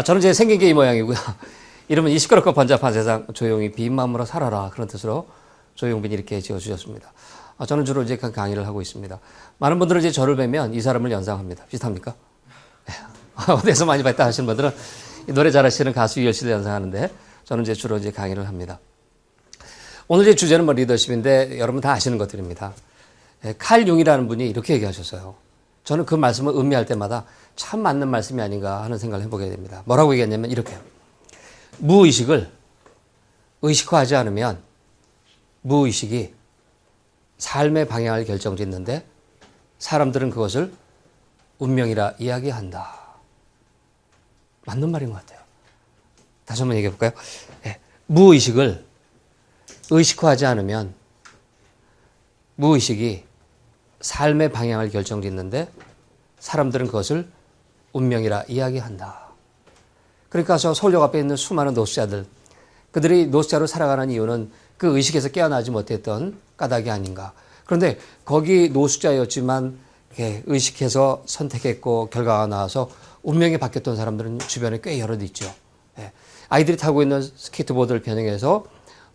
저는 제 생긴 게 이 모양이고요. 이름은 이 시끄럽고 번잡한 세상 조용히 빈 마음으로 살아라. 그런 뜻으로 조용빈이 이렇게 지어주셨습니다. 저는 주로 이제 강의를 하고 있습니다. 많은 분들은 이제 저를 뵈면 이 사람을 연상합니다. 비슷합니까? 어디서 많이 봤다 하시는 분들은 노래 잘하시는 가수 이열 씨를 연상하는데 저는 이제 주로 이제 강의를 합니다. 오늘 제 주제는 뭐 리더십인데 여러분 다 아시는 것들입니다. 칼 융이라는 분이 이렇게 얘기하셨어요. 저는 그 말씀을 음미할 때마다 참 맞는 말씀이 아닌가 하는 생각을 해보게 됩니다. 뭐라고 얘기했냐면 이렇게요. 무의식을 의식화하지 않으면 무의식이 삶의 방향을 결정짓는데 사람들은 그것을 운명이라 이야기한다. 맞는 말인 것 같아요. 다시 한번 얘기해 볼까요? 무의식을 의식화하지 않으면 무의식이 삶의 방향을 결정짓는데 사람들은 그것을 운명이라 이야기한다. 그러니까 저 서울역 앞에 있는 수많은 노숙자들, 그들이 노숙자로 살아가는 이유는 그 의식에서 깨어나지 못했던 까닭이 아닌가. 그런데 거기 노숙자였지만 의식해서 선택했고 결과가 나와서 운명이 바뀌었던 사람들은 주변에 꽤 여럿 있죠. 아이들이 타고 있는 스케이트보드를 변형해서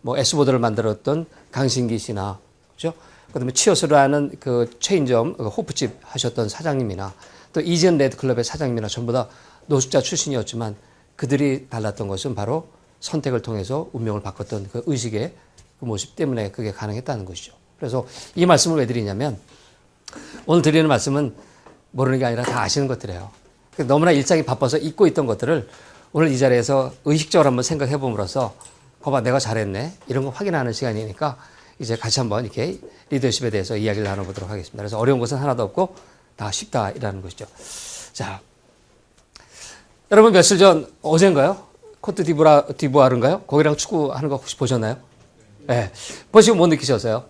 뭐 S보드를 만들었던 강신기 씨나, 그죠? 그다음에 치어스를 하는 그 체인점, 호프집 하셨던 사장님이나 또 이지연 레드클럽의 사장님이나 전부 다 노숙자 출신이었지만 그들이 달랐던 것은 바로 선택을 통해서 운명을 바꿨던 그 의식의 그 모습 때문에 그게 가능했다는 것이죠. 그래서 이 말씀을 왜 드리냐면 오늘 드리는 말씀은 모르는 게 아니라 다 아시는 것들이에요. 너무나 일상이 바빠서 잊고 있던 것들을 오늘 이 자리에서 의식적으로 한번 생각해 봄으로써 봐봐 내가 잘했네 이런 거 확인하는 시간이니까 이제 같이 한번 이렇게 리더십에 대해서 이야기를 나눠보도록 하겠습니다. 그래서 어려운 것은 하나도 없고 다 쉽다라는 것이죠. 자, 여러분 며칠 전 어젠가요? 코트 디부아르인가요? 거기랑 축구하는 거 혹시 보셨나요? 네. 보시고 못 느끼셨어요?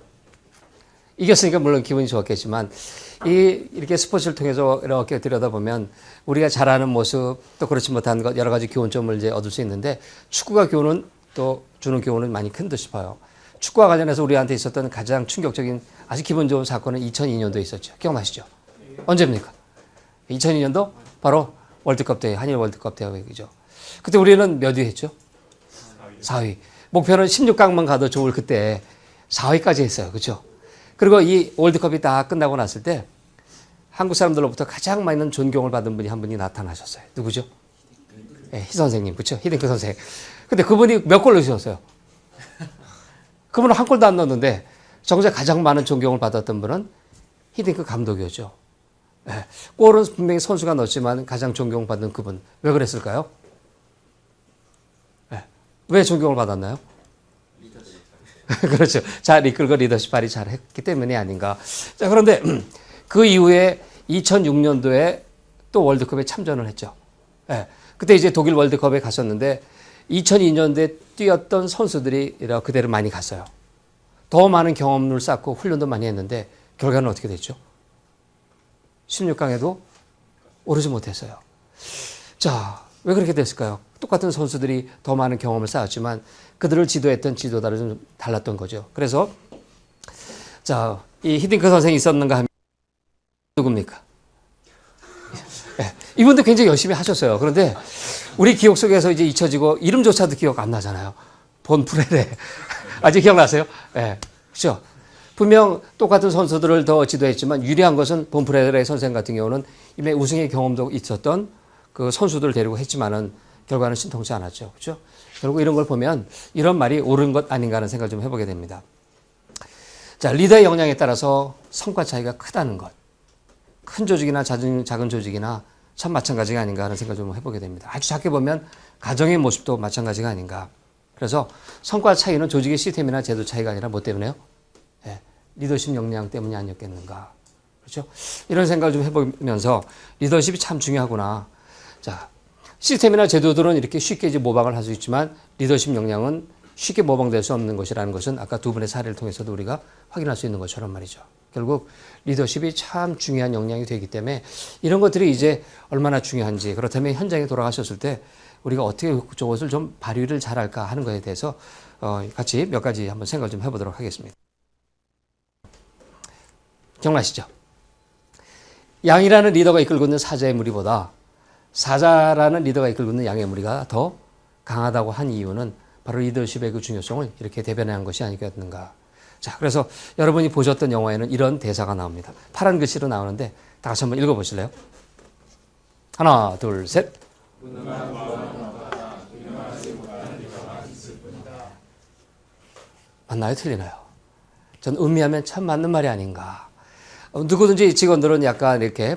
이겼으니까 물론 기분이 좋았겠지만 이렇게 스포츠를 통해서 이렇게 들여다보면 우리가 잘하는 모습 또 그렇지 못한 것 여러 가지 교훈점을 이제 얻을 수 있는데 축구가 교훈은 또 주는 교훈은 많이 큰 듯 싶어요. 축구와 관련해서 우리한테 있었던 가장 충격적인 아주 기분 좋은 사건은 2002년도에 있었죠. 기억나시죠? 언제입니까? 2002년도 바로 월드컵 대회, 한일 월드컵 대회이죠. 그때 우리는 몇 위 했죠? 4위. 목표는 16강만 가도 좋을 그때 4위까지 했어요. 그렇죠? 그리고 이 월드컵이 다 끝나고 났을 때 한국 사람들로부터 가장 많은 존경을 받은 분이 한 분이 나타나셨어요. 누구죠? 희 선생님. 그렇죠? 히딩크 선생. 근데 그분이 몇 골 넣으셨어요? 그분은 한 골도 안 넣었는데 정작 가장 많은 존경을 받았던 분은 히딩크 감독이었죠. 골은 분명히 선수가 넣었지만 가장 존경받는 그분. 왜 그랬을까요? 왜 존경을 받았나요? 그렇죠. 잘 이끌고 리더십 발휘 잘 했기 때문이 아닌가. 자, 그런데 그 이후에 2006년도에 또 월드컵에 참전을 했죠. 그때 이제 독일 월드컵에 갔었는데 2002년도에 뛰었던 선수들이 그대로 많이 갔어요. 더 많은 경험을 쌓고 훈련도 많이 했는데 결과는 어떻게 됐죠? 16강에도 오르지 못했어요. 자, 왜 그렇게 됐을까요? 똑같은 선수들이 더 많은 경험을 쌓았지만 그들을 지도했던 지도자를 좀 달랐던 거죠. 그래서 자, 이 히딩크 선생이 있었는가 하면 누굽니까? 이분도 굉장히 열심히 하셨어요. 그런데 우리 기억 속에서 이제 잊혀지고 이름조차도 기억 안 나잖아요. 본 프레레. 아직 기억나세요? 그렇죠? 분명 똑같은 선수들을 더 지도했지만 유리한 것은 본 프레레 선생 같은 경우는 이미 우승의 경험도 있었던 그 선수들을 데리고 했지만은 결과는 신통치 않았죠. 그렇죠? 결국 이런 걸 보면 이런 말이 옳은 것 아닌가 하는 생각을 좀 해보게 됩니다. 자, 리더의 역량에 따라서 성과 차이가 크다는 것. 큰 조직이나 작은 조직이나 참 마찬가지가 아닌가 하는 생각을 좀 해보게 됩니다. 아주 작게 보면 가정의 모습도 마찬가지가 아닌가. 그래서 성과 차이는 조직의 시스템이나 제도 차이가 아니라 뭐 때문에요? 리더십 역량 때문이 아니었겠는가. 그렇죠? 이런 생각을 좀 해보면서 리더십이 참 중요하구나. 자, 시스템이나 제도들은 이렇게 쉽게 이제 모방을 할 수 있지만 리더십 역량은 쉽게 모방될 수 없는 것이라는 것은 아까 두 분의 사례를 통해서도 우리가 확인할 수 있는 것처럼 말이죠. 결국 리더십이 참 중요한 역량이 되기 때문에 이런 것들이 이제 얼마나 중요한지 그렇다면 현장에 돌아가셨을 때 우리가 어떻게 저것을 좀 발휘를 잘할까 하는 것에 대해서 같이 몇 가지 한번 생각을 좀 해보도록 하겠습니다. 기억나시죠? 양이라는 리더가 이끌고 있는 사자의 무리보다 사자라는 리더가 이끌고 있는 양의 무리가 더 강하다고 한 이유는 바로 리더십의 그 중요성을 이렇게 대변한 것이 아니겠는가. 자, 그래서 여러분이 보셨던 영화에는 이런 대사가 나옵니다. 파란 글씨로 나오는데 다 같이 한번 읽어보실래요? 하나, 둘, 셋. 맞나요? 틀리나요? 전 음미하면 참 맞는 말이 아닌가. 누구든지 직원들은 약간 이렇게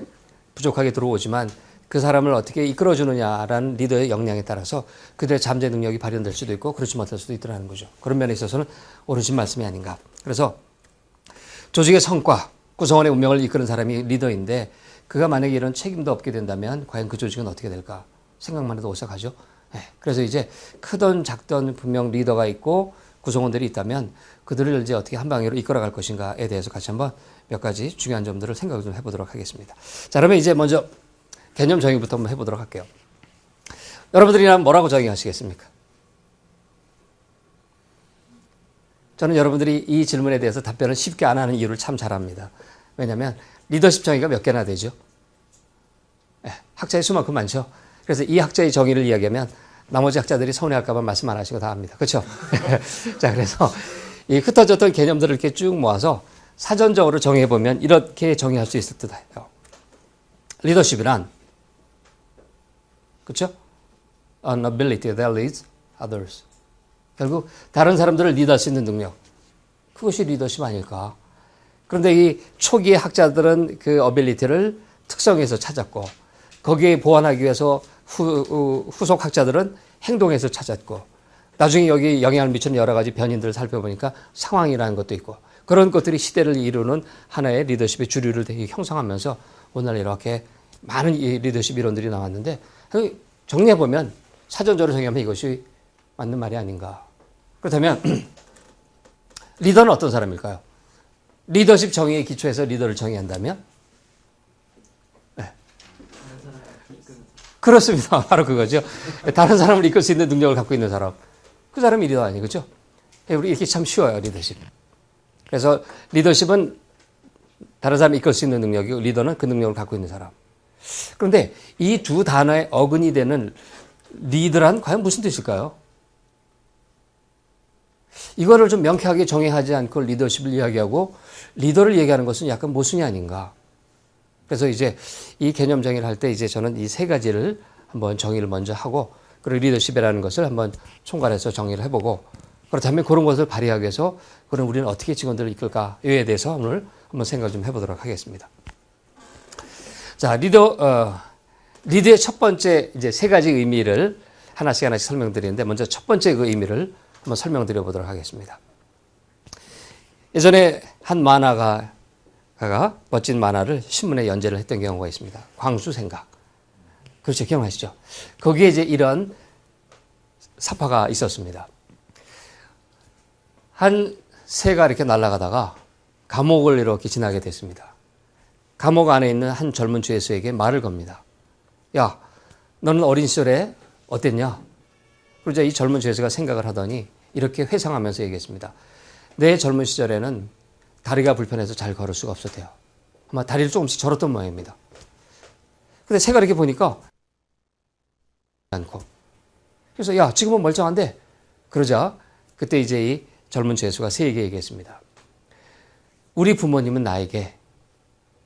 부족하게 들어오지만 그 사람을 어떻게 이끌어주느냐라는 리더의 역량에 따라서 그들의 잠재 능력이 발현될 수도 있고 그렇지 못할 수도 있더라는 거죠. 그런 면에 있어서는 옳으신 말씀이 아닌가. 그래서 조직의 성과, 구성원의 운명을 이끄는 사람이 리더인데 그가 만약에 이런 책임도 없게 된다면 과연 그 조직은 어떻게 될까? 생각만 해도 오싹하죠. 네. 그래서 이제 크던 작던 분명 리더가 있고 구성원들이 있다면 그들을 이제 어떻게 한 방향으로 이끌어갈 것인가에 대해서 같이 한번 몇 가지 중요한 점들을 생각을 좀 해보도록 하겠습니다. 자, 그러면 이제 먼저 개념 정의부터 한번 해보도록 할게요. 여러분들이라면 뭐라고 정의하시겠습니까? 저는 여러분들이 이 질문에 대해서 답변을 쉽게 안 하는 이유를 참 잘 압니다. 왜냐하면 리더십 정의가 몇 개나 되죠? 네, 학자의 수만큼 많죠. 그래서 이 학자의 정의를 이야기하면 나머지 학자들이 서운해할까 봐 말씀 안 하시고 다 합니다. 그렇죠? 자, 그래서 이 흩어졌던 개념들을 이렇게 쭉 모아서 사전적으로 정의해보면 이렇게 정의할 수 있을 듯해요. 리더십이란 그렇죠? An ability that leads others. 결국 다른 사람들을 리드할 수 있는 능력. 그것이 리더십 아닐까. 그런데 이 초기의 학자들은 그 어빌리티를 특성에서 찾았고 거기에 보완하기 위해서 후속 학자들은 행동에서 찾았고 나중에 여기 영향을 미치는 여러 가지 변인들을 살펴보니까 상황이라는 것도 있고 그런 것들이 시대를 이루는 하나의 리더십의 주류를 되게 형성하면서 오늘 이렇게 많은 리더십 이론들이 나왔는데 정리해보면 사전적으로 정의하면 이것이 맞는 말이 아닌가. 그렇다면 리더는 어떤 사람일까요? 리더십 정의에 기초해서 리더를 정의한다면? 네. 그렇습니다. 바로 그거죠. 다른 사람을 이끌 수 있는 능력을 갖고 있는 사람. 그 사람이 리더 아니에요. 그렇죠? 우리 이렇게 참 쉬워요. 리더십. 그래서 리더십은 다른 사람을 이끌 수 있는 능력이고 리더는 그 능력을 갖고 있는 사람. 그런데 이 두 단어의 어근이 되는 리더란 과연 무슨 뜻일까요? 이거를 좀 명쾌하게 정의하지 않고 리더십을 이야기하고 리더를 얘기하는 것은 약간 모순이 아닌가. 그래서 이제 이 개념 정의를 할 때 이제 저는 이 세 가지를 한번 정의를 먼저 하고 그리고 리더십이라는 것을 한번 총괄해서 정의를 해보고 그렇다면 그런 것을 발휘하기 위해서 그럼 우리는 어떻게 직원들을 이끌까에 대해서 오늘 한번 생각 좀 해보도록 하겠습니다. 자, 리드의 첫 번째 이제 세 가지 의미를 하나씩 설명드리는데 먼저 첫 번째 그 의미를 한번 설명드려 보도록 하겠습니다. 예전에 한 만화가가 멋진 만화를 신문에 연재를 했던 경우가 있습니다. 광수생각. 그렇죠. 기억하시죠? 거기에 이제 이런 사파가 있었습니다. 한 새가 이렇게 날아가다가 감옥을 이렇게 지나게 됐습니다. 감옥 안에 있는 한 젊은 죄수에게 말을 겁니다. 야, 너는 어린 시절에 어땠냐? 그러자 이 젊은 죄수가 생각을 하더니 이렇게 회상하면서 얘기했습니다. 내 젊은 시절에는 다리가 불편해서 잘 걸을 수가 없었대요. 아마 다리를 조금씩 절었던 모양입니다. 근데 새가 이렇게 보니까 않고 그래서 야, 지금은 멀쩡한데 그러자 그때 이제 이 젊은 죄수가 새에게 얘기했습니다. 우리 부모님은 나에게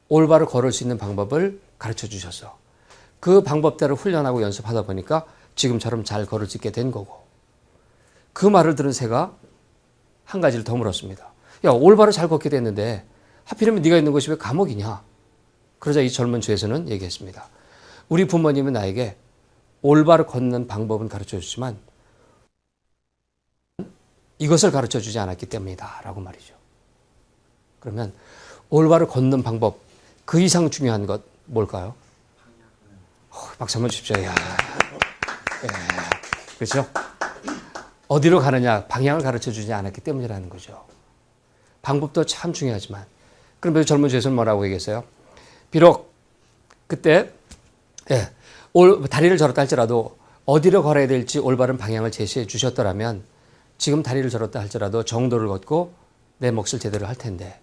올바로 걸을 수 있는 방법을 가르쳐 주셔서 그 방법대로 훈련하고 연습하다 보니까 지금처럼 잘 걸을 수 있게 된 거고 그 말을 들은 새가 한 가지를 더 물었습니다. 야, 올바로 잘 걷게 됐는데 하필이면 네가 있는 곳이 왜 감옥이냐? 그러자 이 젊은 죄수는 얘기했습니다. 우리 부모님은 나에게 올바로 걷는 방법은 가르쳐 주지만 이것을 가르쳐 주지 않았기 때문이다 라고 말이죠. 그러면 올바로 걷는 방법 그 이상 중요한 것 뭘까요? 박수 한번 주십시오. 야. 예. 그렇죠? 어디로 가느냐 방향을 가르쳐 주지 않았기 때문이라는 거죠. 방법도 참 중요하지만 그럼 젊은 죄수는 뭐라고 얘기했어요? 비록 그때 다리를 절었다 할지라도 어디로 걸어야 될지 올바른 방향을 제시해 주셨더라면 지금 다리를 절었다 할지라도 정도를 걷고 내 몫을 제대로 할 텐데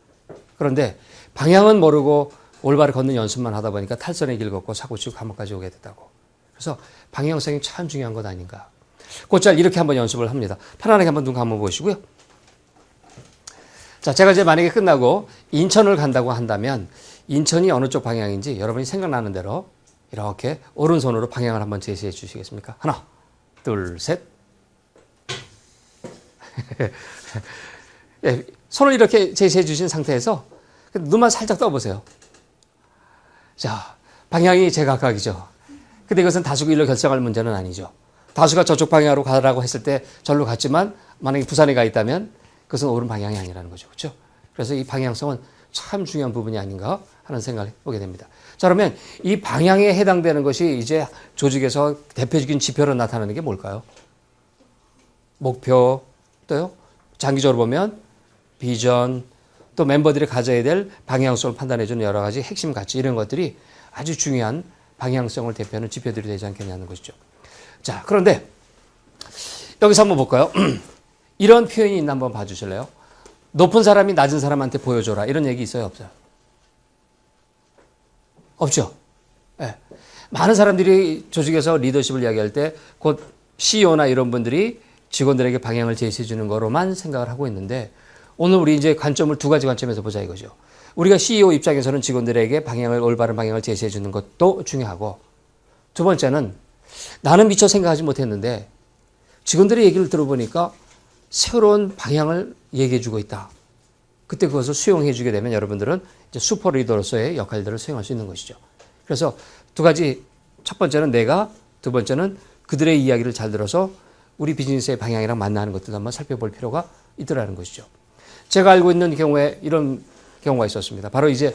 그런데 방향은 모르고 올바로 걷는 연습만 하다 보니까 탈선의 길 걷고 사고치고 감옥까지 오게 됐다고. 그래서 방향성이 참 중요한 것 아닌가. 곧잘 이렇게 한번 연습을 합니다. 편안하게 한번 눈 감아 보시고요. 자, 제가 이제 만약에 끝나고 인천을 간다고 한다면 인천이 어느 쪽 방향인지 여러분이 생각나는 대로 이렇게 오른손으로 방향을 한번 제시해 주시겠습니까? 하나, 둘, 셋. 예, 손을 이렇게 제시해 주신 상태에서 눈만 살짝 떠보세요. 자, 방향이 제각각이죠. 근데 이것은 다수가 일로 결정할 문제는 아니죠. 다수가 저쪽 방향으로 가라고 했을 때 절로 갔지만 만약에 부산에 가 있다면 그것은 옳은 방향이 아니라는 거죠. 그렇죠? 그래서 이 방향성은 참 중요한 부분이 아닌가 하는 생각을 해보게 됩니다. 자, 그러면 이 방향에 해당되는 것이 이제 조직에서 대표적인 지표로 나타나는 게 뭘까요? 목표, 또요? 장기적으로 보면 비전, 또 멤버들이 가져야 될 방향성을 판단해주는 여러 가지 핵심 가치 이런 것들이 아주 중요한 방향성을 대표하는 지표들이 되지 않겠냐는 것이죠. 자, 그런데 여기서 한번 볼까요? 이런 표현이 있나 한번 봐주실래요? 높은 사람이 낮은 사람한테 보여줘라. 이런 얘기 있어요? 없어요? 없죠? 네. 많은 사람들이 조직에서 리더십을 이야기할 때 곧 CEO나 이런 분들이 직원들에게 방향을 제시해 주는 거로만 생각을 하고 있는데 오늘 우리 이제 관점을 두 가지 관점에서 보자 이거죠. 우리가 CEO 입장에서는 직원들에게 올바른 방향을 제시해 주는 것도 중요하고 두 번째는 나는 미처 생각하지 못했는데 직원들의 얘기를 들어보니까 새로운 방향을 얘기해 주고 있다. 그때 그것을 수용해 주게 되면 여러분들은 이제 슈퍼 리더로서의 역할들을 수행할 수 있는 것이죠. 그래서 두 가지, 첫 번째는 내가, 두 번째는 그들의 이야기를 잘 들어서 우리 비즈니스의 방향이랑 맞나는 것들도 한번 살펴볼 필요가 있더라는 것이죠. 제가 알고 있는 경우에 이런 경우가 있었습니다. 바로 이제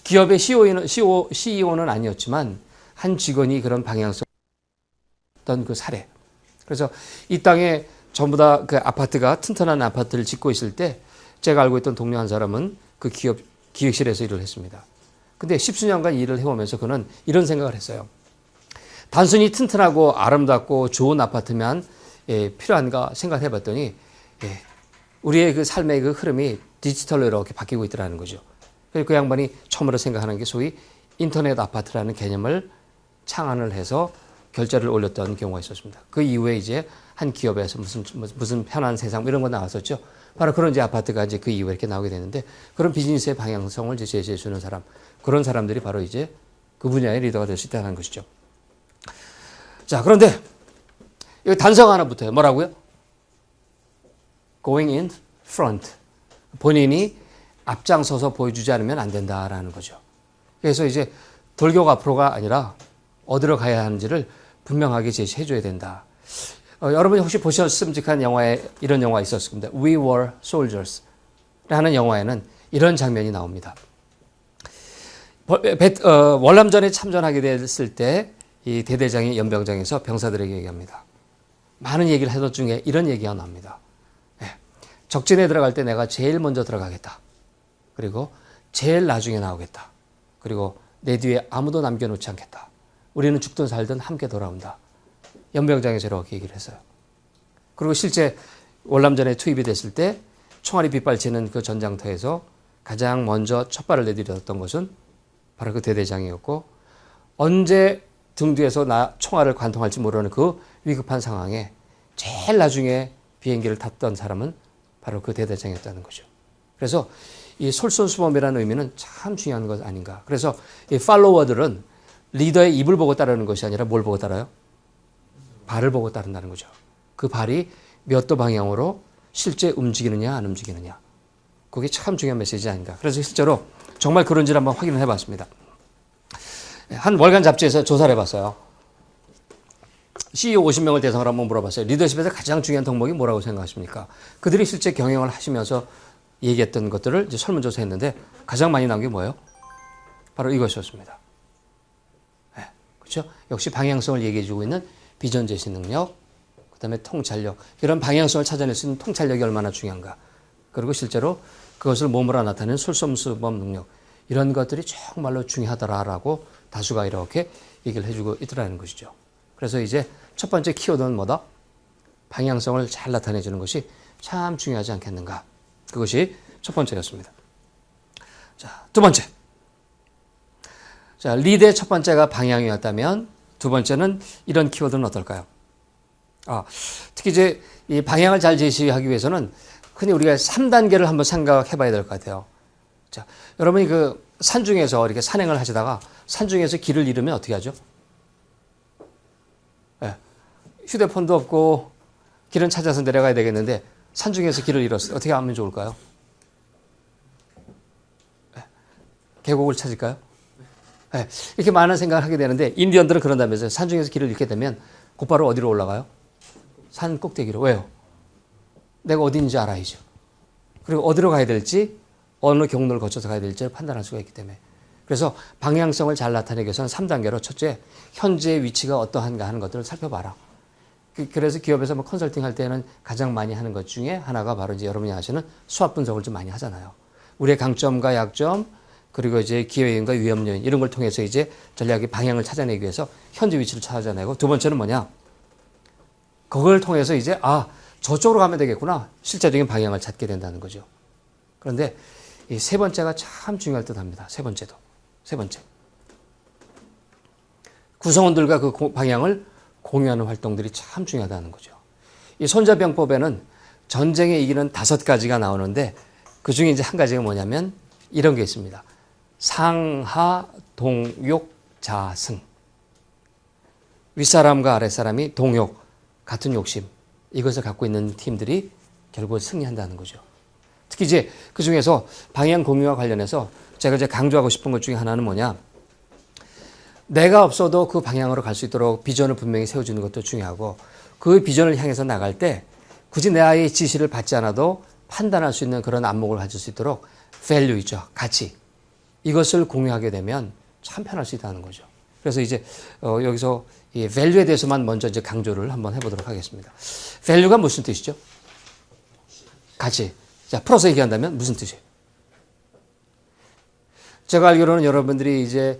기업의 CEO는 아니었지만 한 직원이 그런 방향성 어떤 그 사례. 그래서 이 땅에 전부 다 그 아파트가 튼튼한 아파트를 짓고 있을 때 제가 알고 있던 동료 한 사람은 그 기업 기획실에서 일을 했습니다. 근데 십수년간 일을 해오면서 그는 이런 생각을 했어요. 단순히 튼튼하고 아름답고 좋은 아파트면 필요한가 생각해 봤더니 우리의 그 삶의 그 흐름이 디지털로 이렇게 바뀌고 있더라는 거죠. 그래서 그 양반이 처음으로 생각하는 게 소위 인터넷 아파트라는 개념을 창안을 해서 결제를 올렸던 경우가 있었습니다. 그 이후에 이제 한 기업에서 무슨 편한 세상 이런 거 나왔었죠. 바로 그런 이제 아파트가 이제 그 이후에 이렇게 나오게 되는데 그런 비즈니스의 방향성을 제시해 주는 사람, 그런 사람들이 바로 이제 그 분야의 리더가 될 수 있다는 것이죠. 자, 그런데 여기 단서가 하나 붙어요. 뭐라고요? Going in front. 본인이 앞장서서 보여주지 않으면 안 된다라는 거죠. 그래서 이제 돌격 앞으로가 아니라 어디로 가야 하는지를 분명하게 제시해 줘야 된다. 여러분이 혹시 보셨음직한 영화에 이런 영화 있었을 겁니다. We Were Soldiers 라는 영화에는 이런 장면이 나옵니다. 월남전에 참전하게 됐을 때 이 대대장이 연병장에서 병사들에게 얘기합니다. 많은 얘기를 해도 중에 이런 얘기가 나옵니다. 적진에 들어갈 때 내가 제일 먼저 들어가겠다. 그리고 제일 나중에 나오겠다. 그리고 내 뒤에 아무도 남겨놓지 않겠다. 우리는 죽든 살든 함께 돌아온다. 연병장에서 이렇게 얘기를 했어요. 그리고 실제 월남전에 투입이 됐을 때 총알이 빗발치는 그 전장터에서 가장 먼저 첫 발을 내디뎠던 것은 바로 그 대대장이었고 언제 등 뒤에서 총알을 관통할지 모르는 그 위급한 상황에 제일 나중에 비행기를 탔던 사람은 바로 그 대대장이었다는 거죠. 그래서 이 솔선수범이라는 의미는 참 중요한 것 아닌가. 그래서 이 팔로워들은 리더의 입을 보고 따르는 것이 아니라 뭘 보고 따라요? 발을 보고 따른다는 거죠. 그 발이 몇 도 방향으로 실제 움직이느냐 안 움직이느냐. 그게 참 중요한 메시지 아닌가. 그래서 실제로 정말 그런지를 한번 확인을 해봤습니다. 한 월간 잡지에서 조사를 해봤어요. CEO 50명을 대상으로 한번 물어봤어요. 리더십에서 가장 중요한 덕목이 뭐라고 생각하십니까? 그들이 실제 경영을 하시면서 얘기했던 것들을 이제 설문조사했는데 가장 많이 나온 게 뭐예요? 바로 이것이었습니다. 네, 그렇죠? 역시 방향성을 얘기해주고 있는 비전 제시 능력, 그 다음에 통찰력. 이런 방향성을 찾아낼 수 있는 통찰력이 얼마나 중요한가. 그리고 실제로 그것을 몸으로 나타내는 솔선수범 능력. 이런 것들이 정말로 중요하더라라고 다수가 이렇게 얘기를 해주고 있더라는 것이죠. 그래서 이제 첫 번째 키워드는 뭐다? 방향성을 잘 나타내주는 것이 참 중요하지 않겠는가. 그것이 첫 번째였습니다. 자, 두 번째. 자, 리드의 첫 번째가 방향이었다면 두 번째는 이런 키워드는 어떨까요? 특히 이제 이 방향을 잘 제시하기 위해서는 흔히 우리가 3단계를 한번 생각해 봐야 될 것 같아요. 자, 여러분이 그 산중에서 이렇게 산행을 하시다가 산중에서 길을 잃으면 어떻게 하죠? 네. 휴대폰도 없고 길은 찾아서 내려가야 되겠는데 산중에서 길을 잃었어요. 어떻게 하면 좋을까요? 네. 계곡을 찾을까요? 네. 이렇게 많은 생각을 하게 되는데 인디언들은 그런다면서요. 산중에서 길을 잃게 되면 곧바로 어디로 올라가요? 산 꼭대기로. 왜요? 내가 어딘지 알아야죠. 그리고 어디로 가야 될지 어느 경로를 거쳐서 가야 될지를 판단할 수가 있기 때문에. 그래서 방향성을 잘 나타내기 위해서는 3단계로 첫째, 현재의 위치가 어떠한가 하는 것들을 살펴봐라. 그래서 기업에서 뭐 컨설팅 할 때는 가장 많이 하는 것 중에 하나가 바로 이제 여러분이 아시는 수합 분석을 좀 많이 하잖아요. 우리의 강점과 약점, 그리고 이제 기회 요인과 위험 요인, 이런 걸 통해서 이제 전략의 방향을 찾아내기 위해서 현재 위치를 찾아내고, 두 번째는 뭐냐? 그걸 통해서 이제 저쪽으로 가면 되겠구나. 실제적인 방향을 찾게 된다는 거죠. 그런데 이 세 번째가 참 중요할 듯 합니다. 세 번째. 구성원들과 그 방향을 공유하는 활동들이 참 중요하다는 거죠. 이 손자병법에는 전쟁에 이기는 5가지가 나오는데 그 중에 이제 한 가지가 뭐냐면 이런 게 있습니다. 상하, 동욕, 자승. 윗사람과 아랫사람이 동욕, 같은 욕심, 이것을 갖고 있는 팀들이 결국 승리한다는 거죠. 특히 이제 그 중에서 방향 공유와 관련해서 제가 이제 강조하고 싶은 것 중에 하나는 뭐냐. 내가 없어도 그 방향으로 갈 수 있도록 비전을 분명히 세워주는 것도 중요하고, 그 비전을 향해서 나갈 때 굳이 내 아이의 지시를 받지 않아도 판단할 수 있는 그런 안목을 가질 수 있도록 value죠. 가치. 이것을 공유하게 되면 참 편할 수 있다는 거죠. 그래서 이제 여기서 이 value에 대해서만 먼저 이제 강조를 한번 해보도록 하겠습니다. value가 무슨 뜻이죠? 가치. 자, 풀어서 얘기한다면 무슨 뜻이에요? 제가 알기로는 여러분들이 이제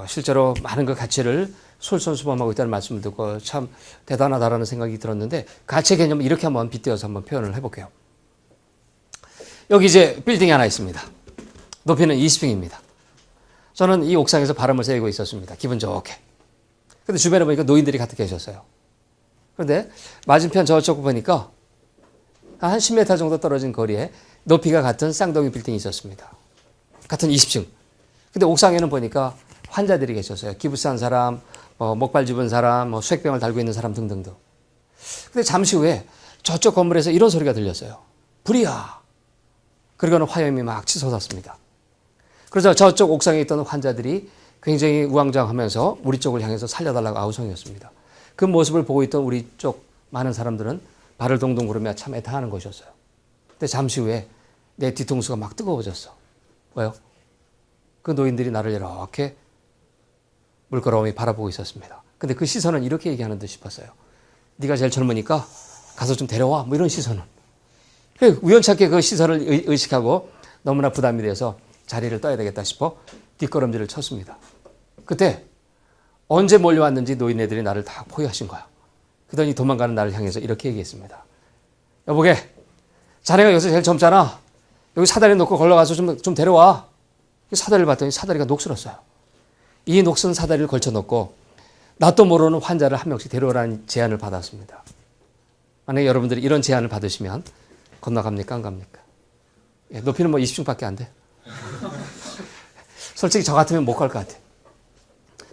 실제로 많은 그 가치를 솔선수범하고 있다는 말씀을 듣고 참 대단하다라는 생각이 들었는데, 가치의 개념을 이렇게 한번 빗대어서 한번 표현을 해볼게요. 여기 이제 빌딩이 하나 있습니다. 높이는 20층입니다. 저는 이 옥상에서 바람을 쐬고 있었습니다. 기분 좋게. 근데 주변에 보니까 노인들이 가득 계셨어요. 그런데 맞은편 저쪽 보니까 한 10m 정도 떨어진 거리에 높이가 같은 쌍둥이 빌딩이 있었습니다. 같은 20층. 근데 옥상에는 보니까 환자들이 계셨어요. 기부스한 사람, 목발 짚은 사람, 수액병을 달고 있는 사람 등등등. 근데 잠시 후에 저쪽 건물에서 이런 소리가 들렸어요. 불이야. 그리고는 화염이 막 치솟았습니다. 그래서 저쪽 옥상에 있던 환자들이 굉장히 우왕좌왕하면서 우리 쪽을 향해서 살려달라고 아우성이었습니다. 그 모습을 보고 있던 우리 쪽 많은 사람들은 발을 동동 구르며 참 애타하는 것이었어요. 근데 잠시 후에 내 뒤통수가 막 뜨거워졌어. 왜요? 그 노인들이 나를 이렇게 물끄러미 바라보고 있었습니다. 근데 그 시선은 이렇게 얘기하는 듯 싶었어요. 네가 제일 젊으니까 가서 좀 데려와. 뭐 이런 시선은. 우연찮게 그 시선을 의식하고 너무나 부담이 돼서 자리를 떠야 되겠다 싶어 뒷걸음질을 쳤습니다. 그때 언제 몰려왔는지 노인네들이 나를 다 포위하신 거야. 그러더니 도망가는 나를 향해서 이렇게 얘기했습니다. 여보게, 자네가 여기서 제일 젊잖아. 여기 사다리 놓고 걸러가서 좀 데려와. 사다리를 봤더니 사다리가 녹슬었어요. 이 녹슨 사다리를 걸쳐놓고 나도 모르는 환자를 한 명씩 데려오라는 제안을 받았습니다. 만약에 여러분들이 이런 제안을 받으시면 건너갑니까? 안 갑니까? 높이는 뭐 20층밖에 안 돼. 솔직히 저 같으면 못 갈 것 같아.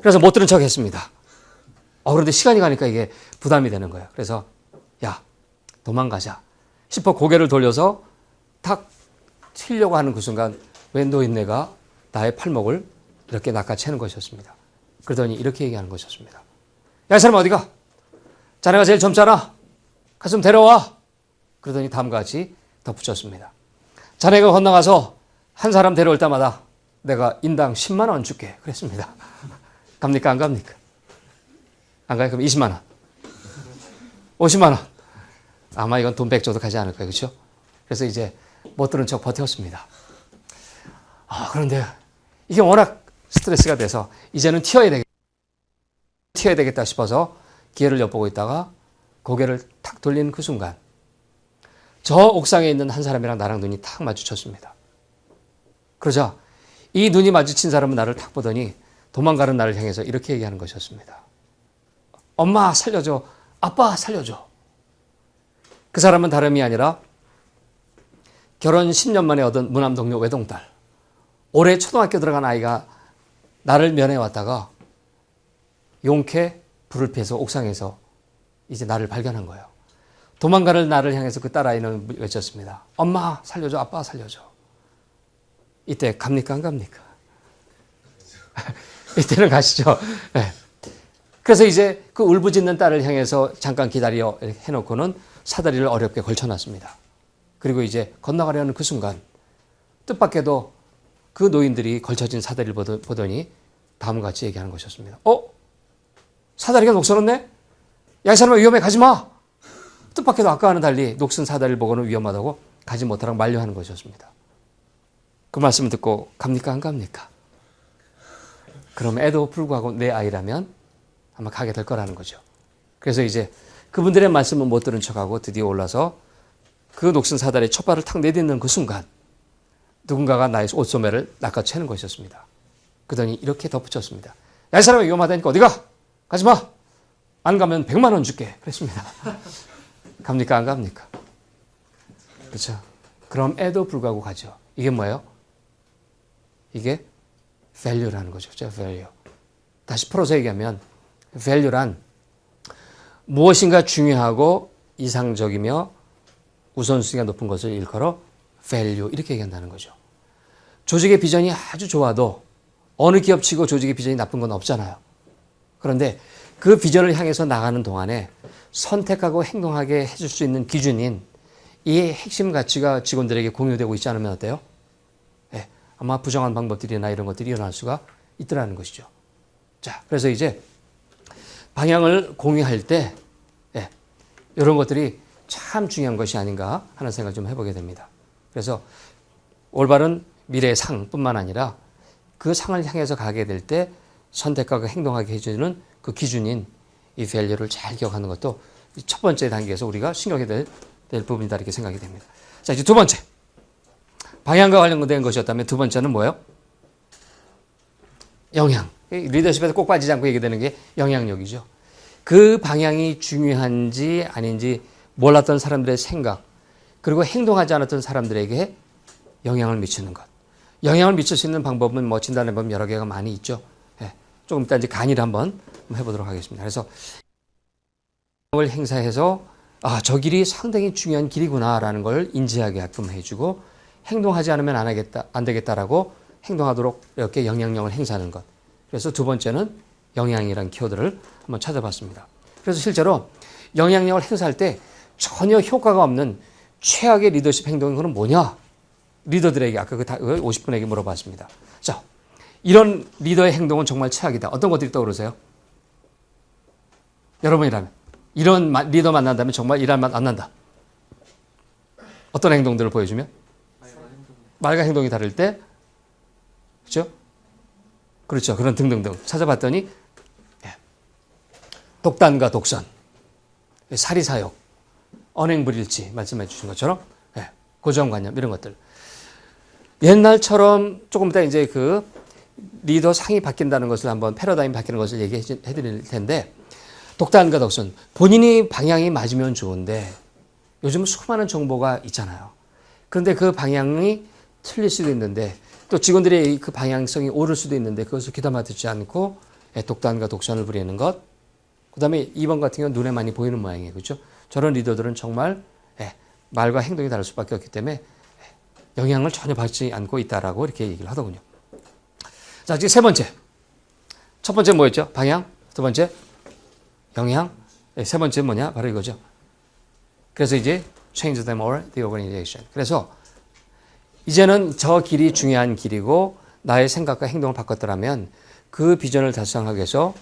그래서 못 들은 척 했습니다. 그런데 시간이 가니까 이게 부담이 되는 거예요. 그래서 야, 도망가자 싶어 고개를 돌려서 탁 튀려고 하는 그 순간 웬 노인네가 나의 팔목을 이렇게 낚아채는 것이었습니다. 그러더니 이렇게 얘기하는 것이었습니다. 야, 이 사람 어디가? 자네가 제일 젊잖아. 가서 좀 데려와. 그러더니 다음과 같이 덧붙였습니다. 자네가 건너가서 한 사람 데려올 때마다 내가 인당 10만 원 줄게. 그랬습니다. 갑니까? 안 갑니까? 안 가요? 그럼 20만 원. 50만 원. 아마 이건 돈 100 줘도 가지 않을 거예요. 그렇죠? 그래서 이제 못 들은 척 버텼습니다. 그런데 이게 워낙 스트레스가 돼서 이제는 튀어야 되겠다 싶어서 기회를 엿보고 있다가 고개를 탁 돌리는 그 순간 저 옥상에 있는 한 사람이랑 나랑 눈이 탁 마주쳤습니다. 그러자 이 눈이 마주친 사람은 나를 탁 보더니 도망가는 나를 향해서 이렇게 얘기하는 것이었습니다. 엄마 살려줘. 아빠 살려줘. 그 사람은 다름이 아니라 결혼 10년 만에 얻은 무남 동료 외동딸. 올해 초등학교 들어간 아이가 나를 면회 왔다가 용케 불을 피해서 옥상에서 이제 나를 발견한 거예요. 도망가는 나를 향해서 그 딸아이는 외쳤습니다. 엄마 살려줘. 아빠 살려줘. 이때 갑니까 안 갑니까? 이때는 가시죠. 네. 그래서 이제 그 울부짖는 딸을 향해서 잠깐 기다려 해놓고는 사다리를 어렵게 걸쳐놨습니다. 그리고 이제 건너가려는 그 순간 뜻밖에도 그 노인들이 걸쳐진 사다리를 보더니 다음과 같이 얘기하는 것이었습니다. 사다리가 녹슬었네? 야, 이 사람아 위험해 가지 마. 뜻밖에도 아까와는 달리 녹슨 사다리를 보고는 위험하다고 가지 못하라고 만류하는 것이었습니다. 그 말씀을 듣고 갑니까 안 갑니까? 그럼에도 불구하고 내 아이라면 아마 가게 될 거라는 거죠. 그래서 이제 그분들의 말씀은 못 들은 척하고 드디어 올라서 그 녹슨 사다리에 첫 발을 탁 내딛는 그 순간 누군가가 나의 옷소매를 낚아채는 것이었습니다. 그러더니 이렇게 덧붙였습니다. 야, 이 사람이 위험하다니까 어디 가? 가지 마. 안 가면 100만 원 줄게. 그랬습니다. 갑니까 안 갑니까? 그렇죠. 그럼에도 불구하고 가죠. 이게 뭐예요? 이게 value라는 거죠. value. 다시 풀어서 얘기하면 value란 무엇인가 중요하고 이상적이며 우선순위가 높은 것을 일컬어 value 이렇게 얘기한다는 거죠. 조직의 비전이 아주 좋아도 어느 기업치고 조직의 비전이 나쁜 건 없잖아요. 그런데 그 비전을 향해서 나가는 동안에 선택하고 행동하게 해줄 수 있는 기준인 이 핵심 가치가 직원들에게 공유되고 있지 않으면 어때요? 네, 아마 부정한 방법들이나 이런 것들이 일어날 수가 있더라는 것이죠. 자, 그래서 이제 방향을 공유할 때 이런 것들이 참 중요한 것이 아닌가 하는 생각을 좀 해보게 됩니다. 그래서 올바른 미래의 상뿐만 아니라 그 상을 향해서 가게 될 때 선택하고 행동하게 해주는 그 기준인 이 value를 잘 기억하는 것도 첫 번째 단계에서 우리가 신경해야 될 부분이다 이렇게 생각이 됩니다. 자, 이제 두 번째. 방향과 관련된 것이었다면 두 번째는 뭐예요? 영향. 리더십에서 꼭 빠지지 않고 얘기되는 게 영향력이죠. 그 방향이 중요한지 아닌지 몰랐던 사람들의 생각, 그리고 행동하지 않았던 사람들에게 영향을 미치는 것. 영향을 미칠 수 있는 방법은 뭐 진단해보면 여러 개가 많이 있죠. 조금 이따 이제 간이를 한번 해보도록 하겠습니다. 그래서 영향을 행사해서 저 길이 상당히 중요한 길이구나라는 걸 인지하게끔 해주고 행동하지 않으면 안 되겠다라고 행동하도록 이렇게 영향력을 행사하는 것. 그래서 두 번째는 영향이라는 키워드를 한번 찾아봤습니다. 그래서 실제로 영향력을 행사할 때 전혀 효과가 없는 최악의 리더십 행동은 그럼 뭐냐? 리더들에게 아까 그 50분에게 물어봤습니다. 자, 이런 리더의 행동은 정말 최악이다. 어떤 것들이 떠오르세요? 여러분이라면 이런 리더 만난다면 정말 일할 맛 안 난다. 어떤 행동들을 보여주면? 말과 행동이 다를 때, 그렇죠? 그렇죠. 그런 등등등 찾아봤더니 독단과 독선, 사리사욕, 언행불일치 말씀해 주신 것처럼 고정관념 이런 것들. 옛날처럼 조금 이따 이제 그 리더 상이 바뀐다는 것을 한번 패러다임 바뀌는 것을 얘기해 드릴 텐데 독단과 독선, 본인이 방향이 맞으면 좋은데 요즘은 수많은 정보가 있잖아요. 그런데 그 방향이 틀릴 수도 있는데 또 직원들의 그 방향성이 오를 수도 있는데 그것을 귀담아 듣지 않고 독단과 독선을 부리는 것. 그 다음에 2번 같은 경우는 눈에 많이 보이는 모양이에요. 그렇죠? 저런 리더들은 정말 말과 행동이 다를 수밖에 없기 때문에 영향을 전혀 받지 않고 있다라고 이렇게 얘기를 하더군요. 자, 이제 세 번째. 첫 번째 뭐였죠? 방향. 두 번째 영향. 세 번째 뭐냐? 바로 이거죠. 그래서 이제 change them or the organization. 그래서 이제는 저 길이 중요한 길이고 나의 생각과 행동을 바꿨더라면 그 비전을 달성하기 위해서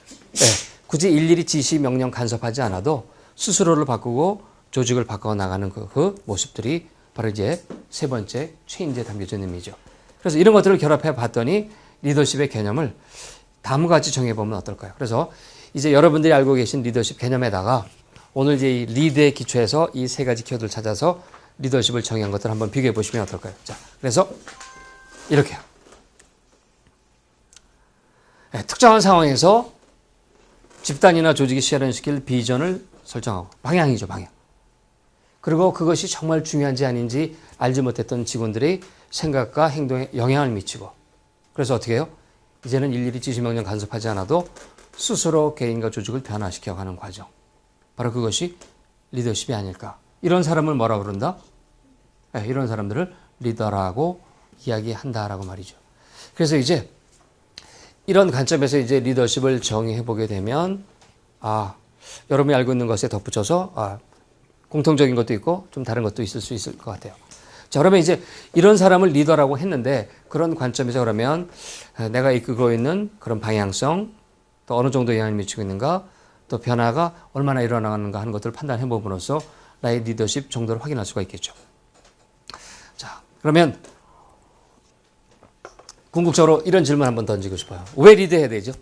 굳이 일일이 지시, 명령, 간섭하지 않아도 스스로를 바꾸고 조직을 바꿔 나가는 그 모습들이 바로 이제 세 번째 체인지에 담겨져 있는 의미죠. 그래서 이런 것들을 결합해 봤더니 리더십의 개념을 다음과 같이 정해보면 어떨까요? 그래서 이제 여러분들이 알고 계신 리더십 개념에다가 오늘 이제 이 리드의 기초에서 이 세 가지 키워드를 찾아서 리더십을 정의한 것들을 한번 비교해 보시면 어떨까요? 자, 그래서 이렇게요. 특정한 상황에서 집단이나 조직이 실현시킬 비전을 설정하고 방향이죠, 방향. 그리고 그것이 정말 중요한지 아닌지 알지 못했던 직원들의 생각과 행동에 영향을 미치고 그래서 어떻게 해요? 이제는 일일이 지시명령 간섭하지 않아도 스스로 개인과 조직을 변화시켜가는 과정. 바로 그것이 리더십이 아닐까. 이런 사람을 뭐라 그런다? 이런 사람들을 리더라고 이야기한다라고 말이죠. 그래서 이제 이런 관점에서 이제 리더십을 정의해 보게 되면 여러분이 알고 있는 것에 덧붙여서 공통적인 것도 있고 좀 다른 것도 있을 수 있을 것 같아요. 자, 그러면 이제 이런 사람을 리더라고 했는데 그런 관점에서 그러면 내가 이끌고 있는 그런 방향성 또 어느 정도 영향을 미치고 있는가 또 변화가 얼마나 일어나는가 하는 것들을 판단해 봄으로써 나의 리더십 정도를 확인할 수가 있겠죠. 자, 그러면 궁극적으로 이런 질문 한번 던지고 싶어요. 왜 리드해야 되죠?